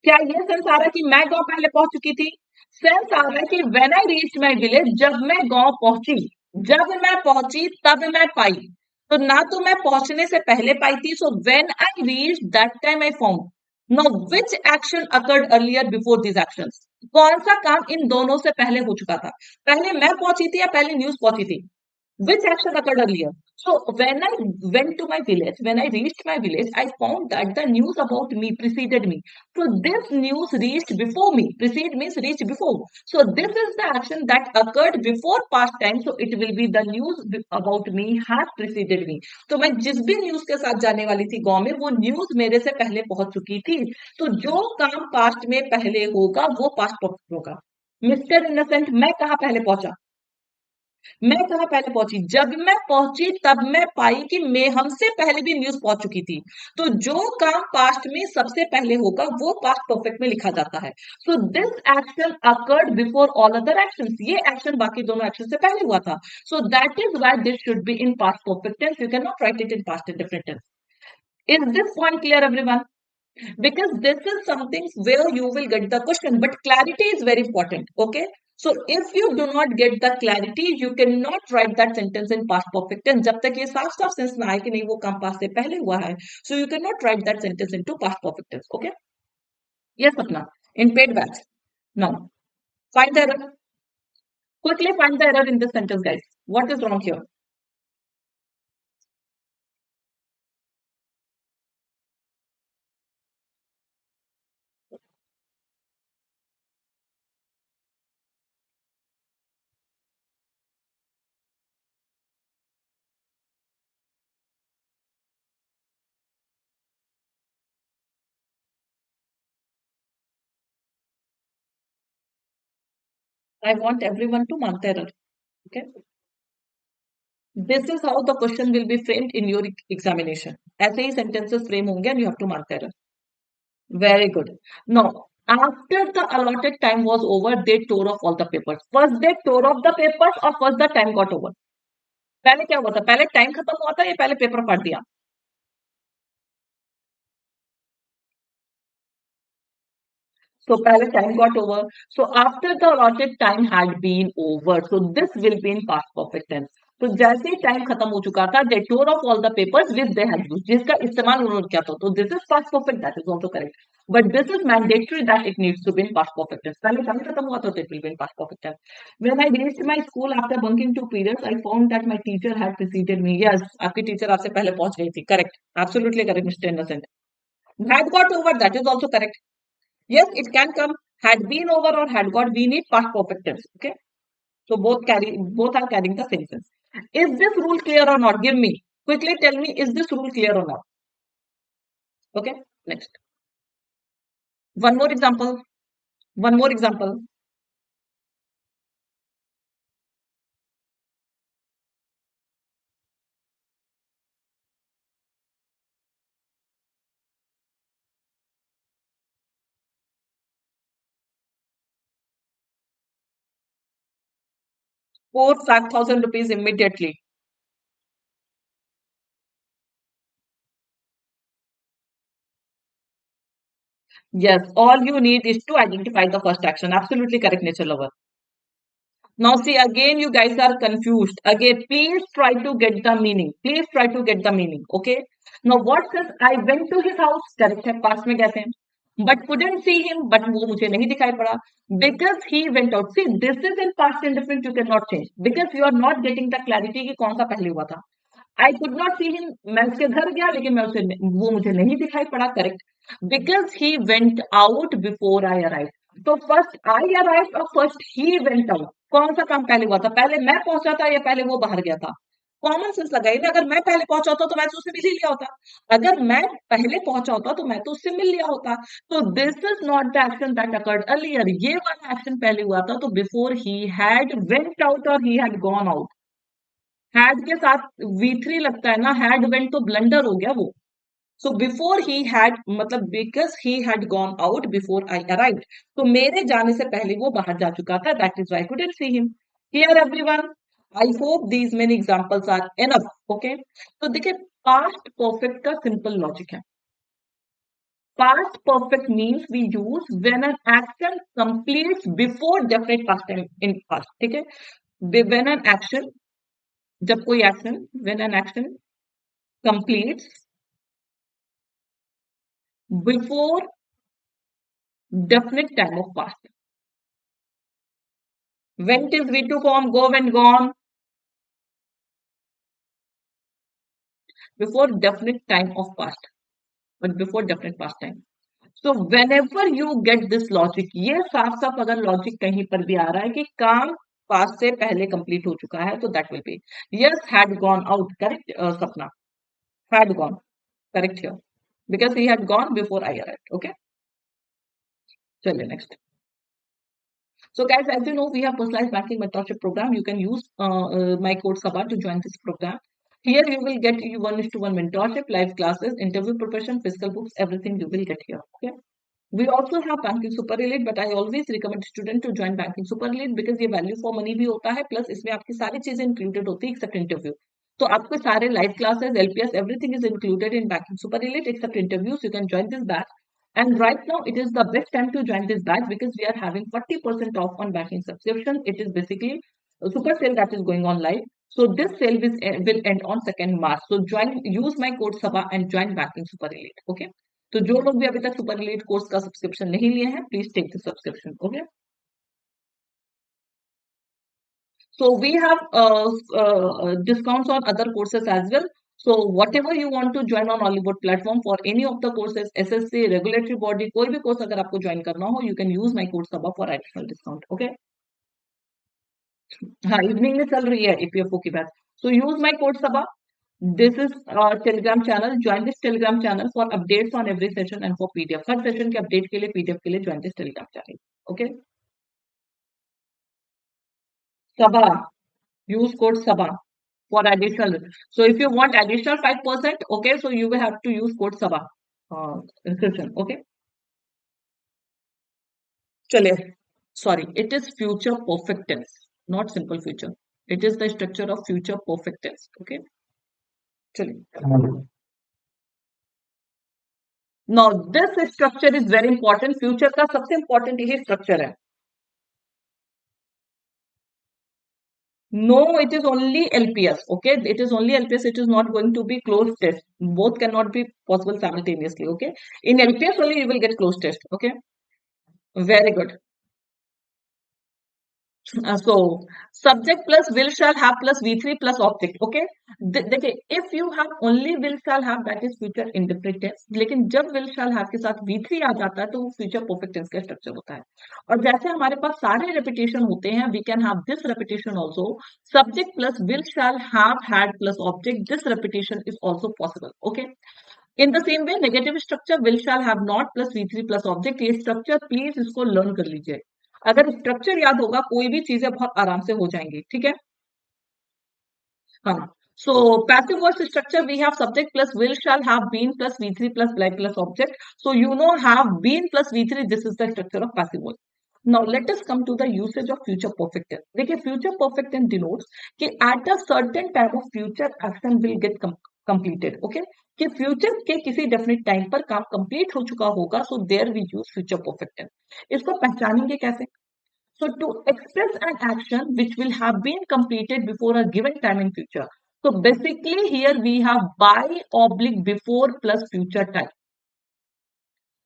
क्या ये सेंस आ रहा है कि मैं गांव पहले पहुंच चुकी थी? सेंस आ रहा है कि when I reached my village, जब मैं गांव पहुंची, जब मैं पहुंची तब मैं पाई. तो ना तो मैं पहुंचने से पहले पाई थी, so when I reached that time I found. Now which action occurred earlier before this actions, कौन सा काम इन दोनों से पहले हो चुका था? पहले मैं पहुंची थी या पहले न्यूज पहुंची थी? Which action occurred earlier? So when I went to my village, when I reached my village, I found that the news about me preceded me. So this news reached before me. Precede means reach before. So this is the action that occurred before past time. So it will be the news about me has preceded me. तो मैं जिस भी news के साथ जाने वाली थी गांव में, वो न्यूज मेरे से पहले पहुंच चुकी थी. तो जो काम पास्ट में पहले होगा वो पास्ट परफेक्ट होगा. मिस्टर इनोसेंट, मैं कहाँ पहले पहुंचा? मैं कहाँ पहले पहुंची? जब मैं पहुंची तब मैं पाई कि मैं हमसे पहले भी न्यूज पहुंच चुकी थी. तो जो काम पास्ट में सबसे पहले होगा वो पास्ट परफेक्ट में लिखा जाता है. So this action occurred before all other actions. ये एक्शन बाकी दोनों एक्शन से पहले हुआ था. So that is why this should be in past perfect tense. You can not write it in past indefinite tense. Is this point clear everyone? Because this is something where you will get the question, but clarity is very important. Okay, so if you do not get the clarity, you cannot write that sentence in past perfect tense. जब तक ये साफ साफ sense ना आए कि नहीं वो काम पास से पहले हुआ है, so you cannot write that sentence into past perfect tense. Okay, yes Sapna, in paid batch. Now find the error. Quickly find the error in this sentence, guys. What is wrong here? I want everyone to mark the error. Okay, this is how the question will be framed in your examination. ऐसे ही sentences frame होंगे and you have to mark the error. Very good. Now, after the allotted time was over, they tore off all the papers. First they tore off the papers or first the time got over? पहले क्या हुआ था? पहले time खत्म हुआ था या पहले पेपर फाड़ दिया? So पहले time got over. So after the allotted time had been over, so this will be in past perfect tense. तो जैसे ही टाइम खत्म हो चुका था, they tore off all the papers which they had used, जिसका इस्तेमाल उन्होंने किया था. तो this is past perfect, that is also correct. But this is mandatory that it needs to be in past perfect tense. पहले time खत्म हुआ था, तो it will be in past perfect tense. When I reached my school after bunking 2 periods, I found that my teacher had preceded me. Yes, आपकी teacher आपसे पहले पहुंच गई थी. Correct, absolutely correct, Mr. Innocent. Had got over, that is also correct. Yes, it can come had been over or had got. We need past perfect tense. Okay, so both are carrying the same sense. Is this rule clear or not? Give me quickly. Tell me, is this rule clear or not? Okay, next. One more example. One more example. Pour 5,000 rupees immediately. Yes, all you need is to identify the first action. Absolutely correct, nature lover. Now see again you guys are confused. Again, please try to get the meaning. Please try to get the meaning. Okay. Now what says I went to his house? Correct है, पास में कहते हैं. But couldn't see him. But वो मुझे नहीं दिखाई पड़ा. Because he went out. See, this is in past indefinite. You cannot change because you are not getting the clarity कि कौन सा पहले हुआ था. I could not see him. मैं उसके घर गया लेकिन मैं उसे वो मुझे नहीं दिखाई पड़ा. Correct. Because he went out before I arrived. तो फर्स्ट आई अराइव और फर्स्ट ही वेंट आउट, कौन सा काम पहले हुआ था? पहले मैं पहुंचा था या पहले वो बाहर गया था? कॉमन सेंस लगाइए ना, अगर मैं पहले पहुंचा होता तो मैं तो उससे मिल ही लिया होता. अगर मैं पहले पहुंचा होता तो मैं तो उससे मिल लिया होता. तो this is not the action that occurred earlier. ये वाला एक्शन पहले हुआ था. तो before he had went out और he had gone out. Had के साथ V3 लगता है ना, हैड वेंट तो ब्लंडर हो गया वो. So before he had मतलब because he had gone out before I arrived. तो मेरे जाने से पहले वो बाहर जा चुका था. That is why I couldn't see him. Clear everyone? I hope these many examples are enough. Okay. तो देखिए past perfect का simple logic है. Past perfect means we use when an action completes before definite past time in past. ठीक है. When an action, जब कोई action, when an action completes before definite time of past. Went is V2 form, go when gone, before definite time of past, but before definite past time. So whenever you get this logic, ये साफ साफ अगर logic कहीं पर भी आ रहा है कि काम पास्ट से पहले कंप्लीट हो चुका है, तो that will B yes had gone out, correct सपना, had gone, correct here, because he had gone before I arrived. Okay, चलिए next. So guys, as you know, we have personalized banking mentorship program. You can use my code Saba to join this program. Here you will get you 1:1 mentorship, live classes, interview preparation, physical books, everything you will get here. Okay. We also have banking super elite, but I always recommend student to join banking super elite because ये value for money भी होता है, plus इसमें आपकी सारी चीजें included होती है except interview. तो आपको सारे live classes, LPS, everything is included in banking super elite except interviews. You can join this batch. And right now, it is the best time to join this batch because we are having 40% off on banking subscription. It is basically a super sale that is going on live. So this sale will end on 2nd March. So join, use my code SABA and join banking super elite. Okay. तो जो लोग भी अभी तक super elite course का subscription नहीं लिए हैं, please take the subscription. Okay. So we have discounts on other courses as well. So whatever you want to join on Oliveboard platform for any of the courses, SSC, regulatory body, कोई भी course अगर आपको join करना हो, you can use my code SABA for additional discount. Okay. हाँ, evening में चल रही है EPFO की बात. So use my code SABA. This is our Telegram channel. Join this Telegram channel for updates on every session and for PDF. Her session के update के लिए, PDF के लिए join this Telegram channel. Okay. Saba. Use code Saba for additional. So if you want additional 5%, okay, so you will have to use code Saba inscription. Okay. चलिए. Sorry, it is future perfect tense, not simple future. It is the structure of future perfect tense. Okay. चलिए. Now this structure is very important. Future का सबसे important यही structure है. No, it is only LPS. Okay, it is only LPS. It is not going to be closed test. Both cannot be possible simultaneously. Okay, in LPS only you will get closed test. Okay, very good. So subject plus will shall have plus V3 plus object. Okay, देखिए, if you have only will shall have, that is future indefinite tense. लेकिन जब will shall have के साथ V3 आ जाता है तो वो future perfect tense का स्ट्रक्चर होता है. और जैसे हमारे पास सारे repetition होते हैं, we can have this repetition also. Subject plus will shall have had plus object. This repetition is also possible. Okay. In the same way, negative structure will shall have not plus V3 plus object. ये structure please इसको learn कर लीजिए. अगर structure याद होगा, कोई भी चीजें बहुत आराम से हो जाएंगी. ठीक है. हाँ. So passive voice structure, we have subject plus will shall have been plus V3 plus like plus object. So you know have been plus V3. This is the structure of passive voice. Now let us come to the usage of future perfect tense. देखिए, future perfect tense denotes कि at a certain time of future action will get completed. Okay, कि future के किसी definite time पर काम complete हो चुका होगा. So there we use future perfect tense. इसको पहचानेंगे कैसे? So to express an action which will have been completed before a given time in future. So basically here we have by oblique before plus future time.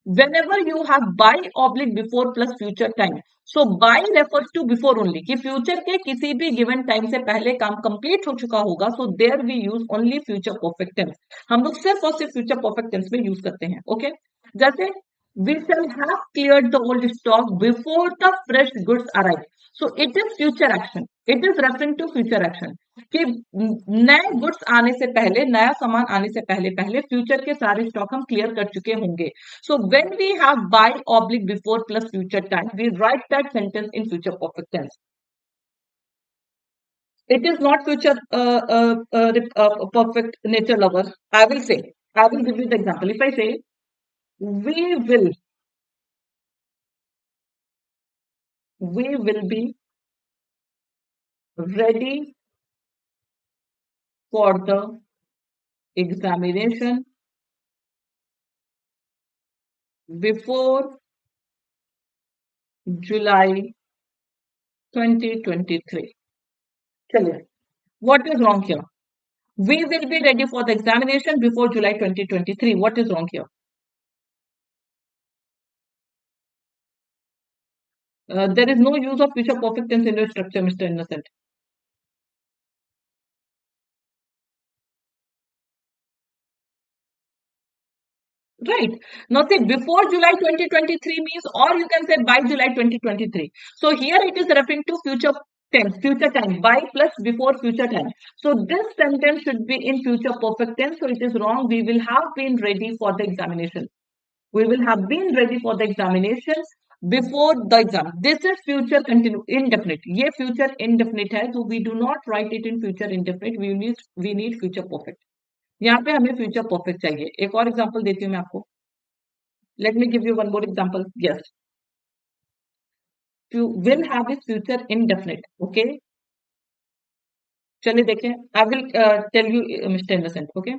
Whenever you have by oblique before plus future time, so by refers to before only कि future के किसी भी given time से पहले काम complete हो चुका होगा. So there we use only future perfect tense. हम लोग सिर्फ और सिर्फ future perfect tense में use करते हैं. Okay. जैसे we shall have cleared the old stock before the fresh goods arrive. So it is future action. It is referring to future action. कि नए गुड्स आने से पहले, नया सामान आने से पहले पहले फ्यूचर के सारे स्टॉक हम क्लियर कर चुके होंगे. So when we have by oblique before plus future time, we write that sentence in future perfect tense. It is not future perfect nature lover. I will say, I will give you the example. If I say we will be ready for the examination before July 2023. चलिए, what is wrong here? We will be ready for the examination before July 2023. What is wrong here? There is no use of future perfect tense in your structure, Mr. Innocent. Right. Now say before July 2023 means, or you can say by July 2023. So here it is referring to future tense, future time, by plus before future time. So this sentence should be in future perfect tense. So it is wrong. We will have been ready for the examination. We will have been ready for the examination before the exam. This is future continue indefinite. ये future indefinite है, so we do not write it in future indefinite. We need future perfect. यहाँ पे हमें future perfect चाहिए. एक और example देती हूँ मैं आपको. Let me give you one more example. Yes, you will have is future indefinite. Okay. चलिए देखें. I will tell you, Mr. Innocent. Okay.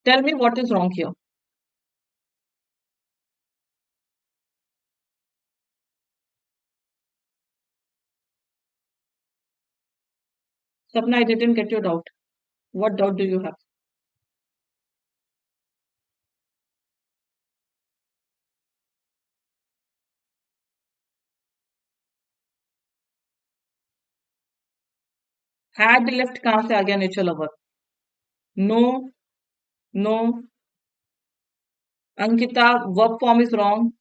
Tell me what is wrong here. Sapna, I didn't get your doubt. What doubt do you have? Had left कहाँ से आ गया nature lover? No, no. Ankita, verb form is wrong.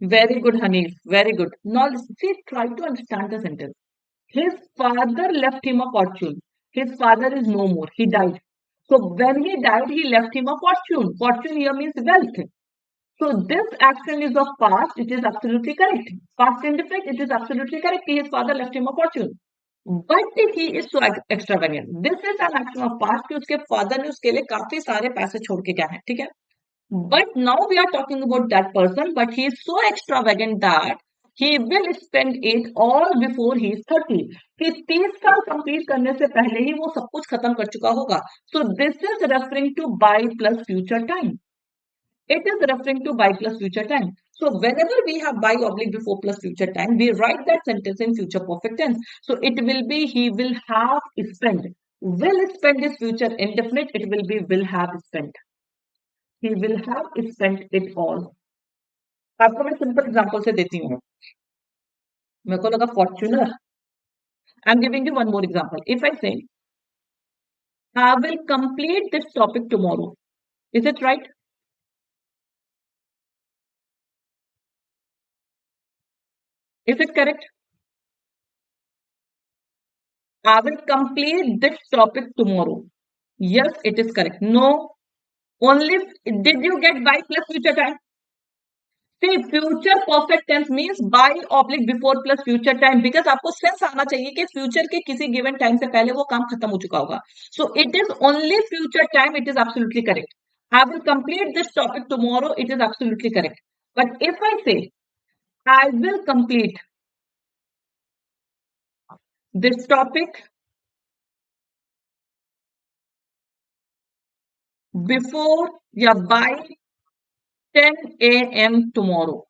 Very good, Hanif. Very good. Now, see, try to understand the sentence. His father left him a fortune. His father is no more. He died. So when he died, he left him a fortune. Fortune here means wealth. So this action is of past. It is absolutely correct. Past indefinite. It is absolutely correct. His father left him a fortune. But he is so extravagant. This is an action of past कि उसके father ने उसके लिए काफी सारे पैसे छोड़ के गए हैं. ठीक है? But now we are talking about that person, but he is so extravagant that he will spend it all before he is 30. कि 30 साल कंप्लीट करने से पहले ही वो सब कुछ खत्म कर चुका होगा. So this is referring to by plus future time. It is referring to by plus future time. So whenever we have by oblique before plus future time, we write that sentence in future perfect tense. So it will be he will have spent. Will spend is future indefinite. It will be will have spent. He will have spent it all. आपको मैं simple example से देती हूँ. मेरे को लगा Fortuner. I am giving you one more example. If I say I will complete this topic tomorrow, is it right? Is it correct? I will complete this topic tomorrow. Yes, it is correct. No, only did you get by plus future time? See, future perfect tense means by oblique before plus future time because आपको sense आना चाहिए कि future के किसी given time से पहले वो काम खत्म हो चुका होगा. So it is only future time. It is absolutely correct. I will complete this topic tomorrow. It is absolutely correct. But if I say I will complete this topic before या by 10 a.m. tomorrow.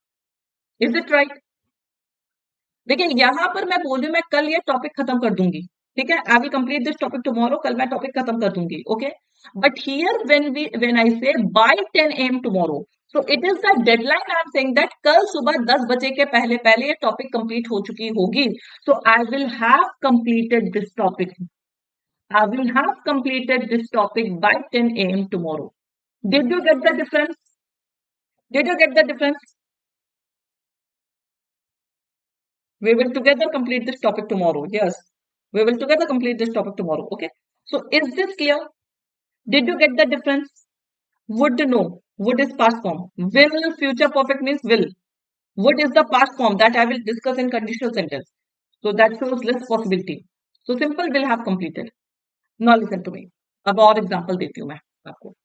Is it right? देखिए यहाँ पर मैं बोल रही हूँ मैं कल ये टॉपिक खत्म कर दूंगी. ठीक है, I will complete this topic tomorrow. कल मैं टॉपिक खत्म कर दूंगी. Okay, but here when I say by 10 a.m. Tomorrow, so it is the deadline. I am saying that कल सुबह 10 बजे के पहले पहले ये टॉपिक कंप्लीट हो चुकी होगी. So I will have completed this topic. I will have completed this topic by 10 a.m. Tomorrow. Did you get the difference? Did you get the difference? We will together complete this topic tomorrow. Yes, we will together complete this topic tomorrow. Okay. So is this clear? Did you get the difference? Would no. Would is past form. Will future perfect means will. Would is the past form that I will discuss in conditional sentence. So that shows less possibility. So simple will have completed. Now listen to me. अब और example देती हूँ मैं आपको.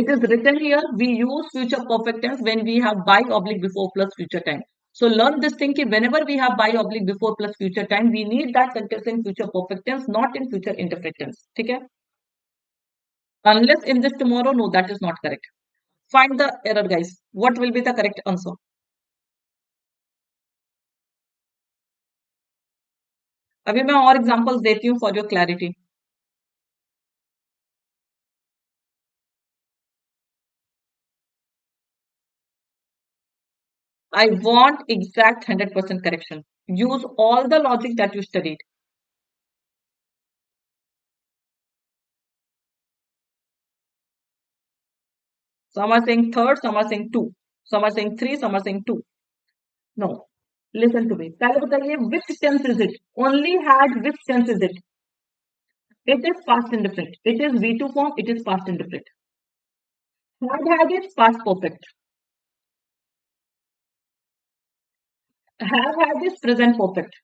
It is written here, we use future perfect tense when we have by oblique before plus future time. So learn this thing कि whenever we have by oblique before plus future time, we need that sentence in future perfect tense, not in future indefinite tense. ठीक है? Unless in this tomorrow, no, that is not correct. Find the error, guys. What will be the correct answer? अभी मैं और examples देती हूँ for your clarity. I want exact 100% correction. Use all the logic that you studied. Some are saying third, some are saying two, some are saying three, some are saying two. No. Listen to me. पहले बताइए which tense is it? Only had which tense is it? It is past indefinite. It is V2 form. It is past indefinite. Had is past perfect. Have had is present perfect.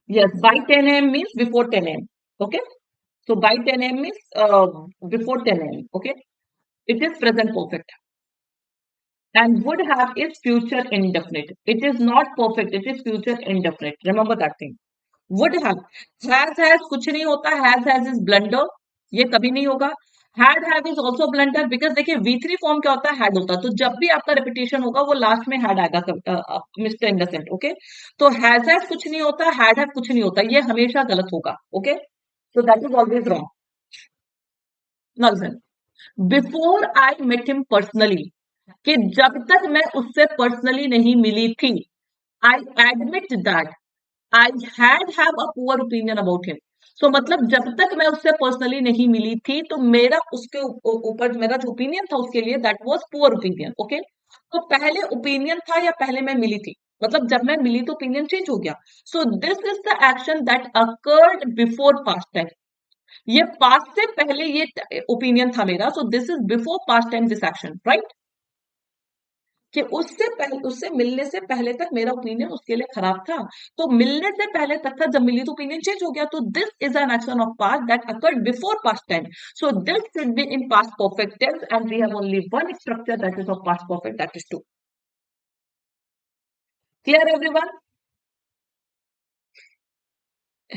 Yes, by 10 a.m. means before 10 a.m. Okay. So by 10 a.m. means before 10 a.m. Okay. It is present perfect. And would have is future indefinite. It is not perfect. It is future indefinite. Remember that thing. Would have. Has कुछ नहीं होता. Has is blunder. ये कभी नहीं होगा. Had have is also blunder because देखिए V3 form क्या होता है had होता है तो जब भी आपका रिपीटेशन होगा वो लास्ट में had आएगा मिस्टर इंडसेंट ओके तो has कुछ नहीं होता had have कुछ नहीं होता ये हमेशा गलत होगा okay so that is always wrong. Now listen. Before I met him personally कि जब तक मैं उससे पर्सनली नहीं मिली थी I admit that I had have a poor opinion about him so मतलब जब तक मैं उससे पर्सनली नहीं मिली थी तो मेरा उसके ऊपर मेरा जो ओपिनियन था उसके लिए that was poor opinion okay तो पहले ओपिनियन था या पहले मैं मिली थी मतलब जब मैं मिली तो ओपिनियन चेंज हो गया सो this is the action that occurred before past time ये पास्ट से पहले ये ओपिनियन था मेरा सो this is before past time this action right कि उससे पहले उससे मिलने से पहले तक मेरा ओपिनियन उसके लिए खराब था तो मिलने से पहले तक था जब मिली तो ओपिनियन चेंज हो गया तो this is an action of past that occurred before past time so this should be in past perfect tense and we have only one structure that is of past perfect that is to clear everyone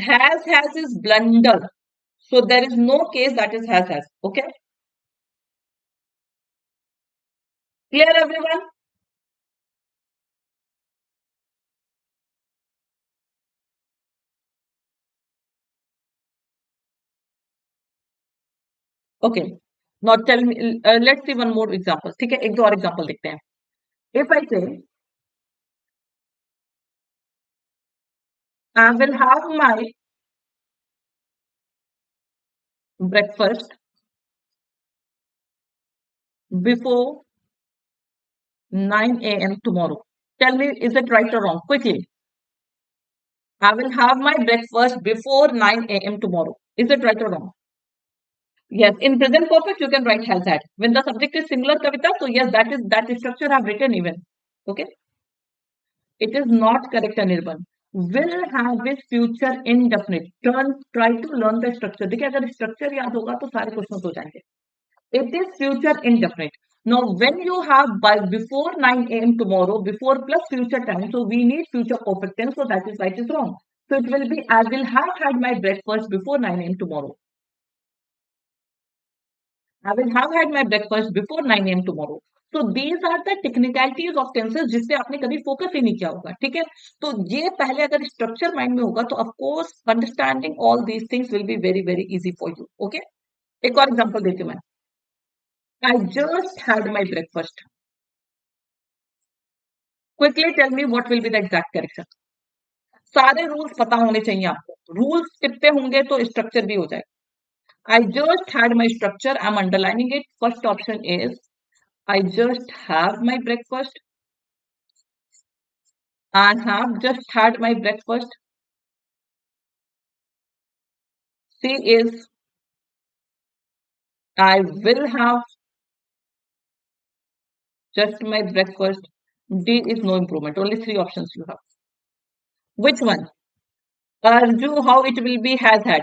has is blunder so there is no case that is has okay clear everyone okay now tell me let's see one more example ठीक है एक दो और example देखते हैं if I say I will have my breakfast before 9 a.m. tomorrow. Tell me, is it right or wrong? Quickly. I will have my breakfast before 9 a.m. tomorrow. Is it right or wrong? Yes. In present perfect, you can write has had. When the subject is singular kavita, so yes, that structure I've written even. Okay. It is not correct, Anirban. Will have is future indefinite. Try to learn the structure. देखिए अगर structure याद होगा तो सारे question हो जाएंगे. It is future indefinite. Now, when you have by before 9 a.m. tomorrow, before plus future time, so we need future perfect tense, so that is why it is wrong. So it will be, I will have had my breakfast before 9 a.m. tomorrow. I will have had my breakfast before 9 a.m. tomorrow. So these are the technicalities of tenses जिसपे आपने कभी focus ही नहीं किया होगा ठीक है तो ये पहले अगर स्ट्रक्चर माइंड में होगा तो of course understanding all these things will be very very easy for you okay एक और एग्जांपल देती हूँ मैं I just had my breakfast. Quickly tell me what will be the exact correction. सारे rules पता होने चाहिए आपको रूल्स टिप पे होंगे तो स्ट्रक्चर भी हो जाए I just had my structure. I'm underlining it. First option is I just have my breakfast. I have just had my breakfast. C is I will have just my breakfast. D is no improvement. Only three options you have. Which one? Arju, how it will be has had.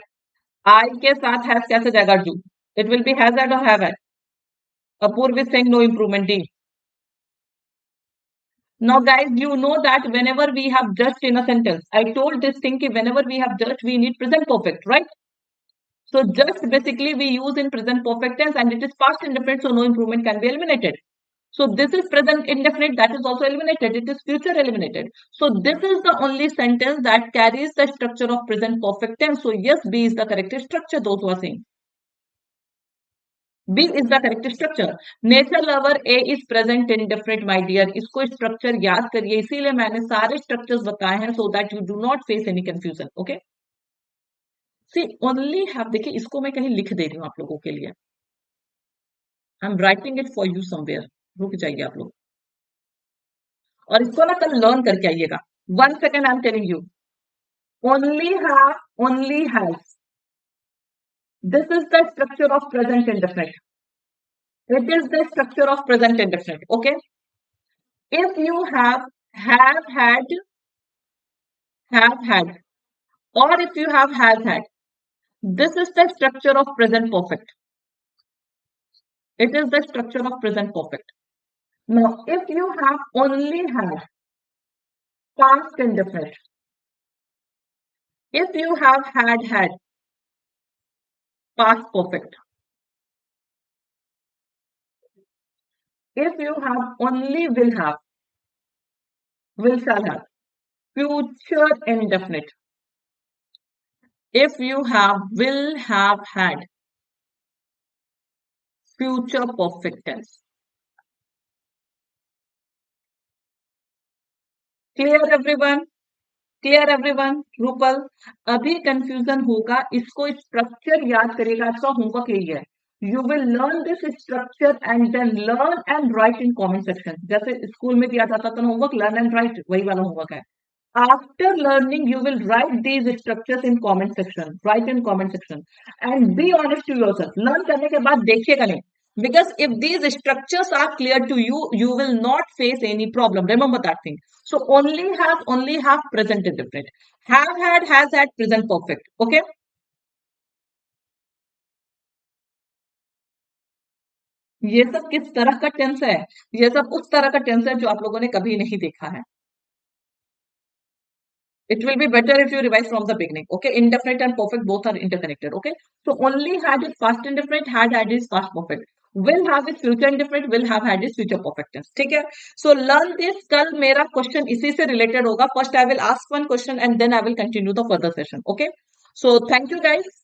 I के साथ has कैसे जाएगा Arju it will be has had or have had Apurv is saying no improvement D now guys you know that whenever we have just in a sentence I told this thing कि whenever we have just we need present perfect right so just basically we use in present perfect tense and it is past indefinite so no improvement can be eliminated so this is present indefinite that is also eliminated it is future eliminated so this is the only sentence that carries the structure of present perfect tense so yes B is the correct structure those who are saying B is the correct structure. Nature lover A is present indefinite my dear. इसको structure याद करिए, इसीलिए मैंने सारे structures बताए हैं so that you do not face any confusion. Okay, see only have, देखिए इसको मैं कहीं लिख दे रही हूँ आप लोगों के लिए. I am writing it for you somewhere. रुक जाइए आप लोग और इसको ना कल लर्न करके आइएगा. 1 second, I am telling you. Only have, only has. This is the structure of present indefinite. It is the structure of present indefinite. Okay. If you have had, or if you have has had, this is the structure of present perfect. It is the structure of present perfect. Now, if you have only had, past indefinite. If you have had, past perfect. If you have only will shall have, future indefinite. If you have will have had, future perfect tense. Clear everyone? Clear everyone? Rupal, अभी confusion होगा, इसको structure याद करिएगा. आपका homework यही है. You will learn this structure and then learn and write in comment section. जैसे school में दिया जाता था होमवर्क, लर्न एंड राइट, वही वाला होमवर्क है. After learning, you will write these structures in comment section. Write in comment section and be honest to yourself. Learn करने के बाद देखिएगा नहीं. Because if these structures are clear to you, you will not face any problem. Remember that thing. So only have present indefinite. Have had, has had, present perfect. Okay. ये सब किस तरह का टेंस है? ये सब उस तरह का टेंस है जो आप लोगों ने कभी नहीं देखा है. It will be better if you revise from the beginning. Okay, indefinite and perfect both are interconnected. Okay, so only had is past indefinite, had is past perfect. Will have is future indefinite, will have had is future perfect tense. ठीक है? So learn this. कल मेरा question इसी से related होगा. First I will ask one question and then I will continue the further session. Okay. So thank you guys.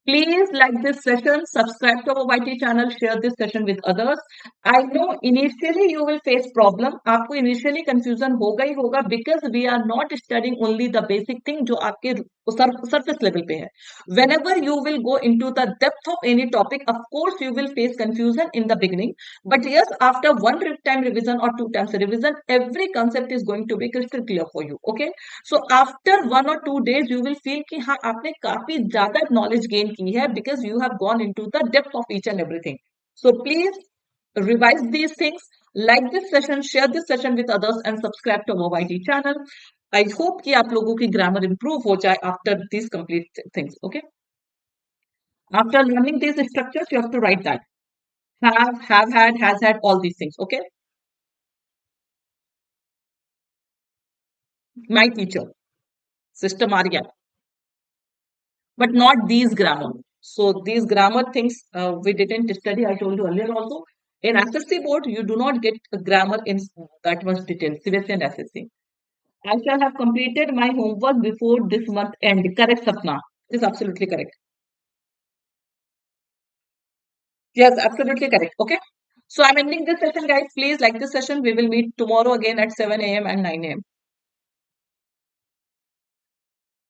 Please like this session, subscribe to our YT channel, share this session with others. I know initially you will face problem. आपको initially confusion होगा ही होगा because we are not studying only the basic thing जो आपके surface level पे है. Whenever you will go into the depth of any topic, of course you will face confusion in the beginning. But yes, after one time revision or 2 times revision, every concept is going to be crystal clear for you. Okay. So after 1 or 2 days, you will feel कि हाँ आपने काफी ज्यादा knowledge gain की है because you have gone into the depth of each and everything. So please revise these things, like this session, share this session with others and subscribe to our YT channel. I hope कि आप लोगों की grammar improve हो जाए after these complete things. Okay. After learning these structures, you have to write that. Have had, has had, all these things. Okay. My teacher, Sister Maria. But not these grammar. So these grammar things we didn't study. I told you earlier also. In SSC board, you do not get a grammar in that much detail. CBSE and SSC. I shall have completed my homework before this month end. Correct, Sapna. It is absolutely correct. Yes, absolutely correct. Okay. So I'm ending this session, guys. Please like this session. We will meet tomorrow again at 7 a.m. and 9 a.m.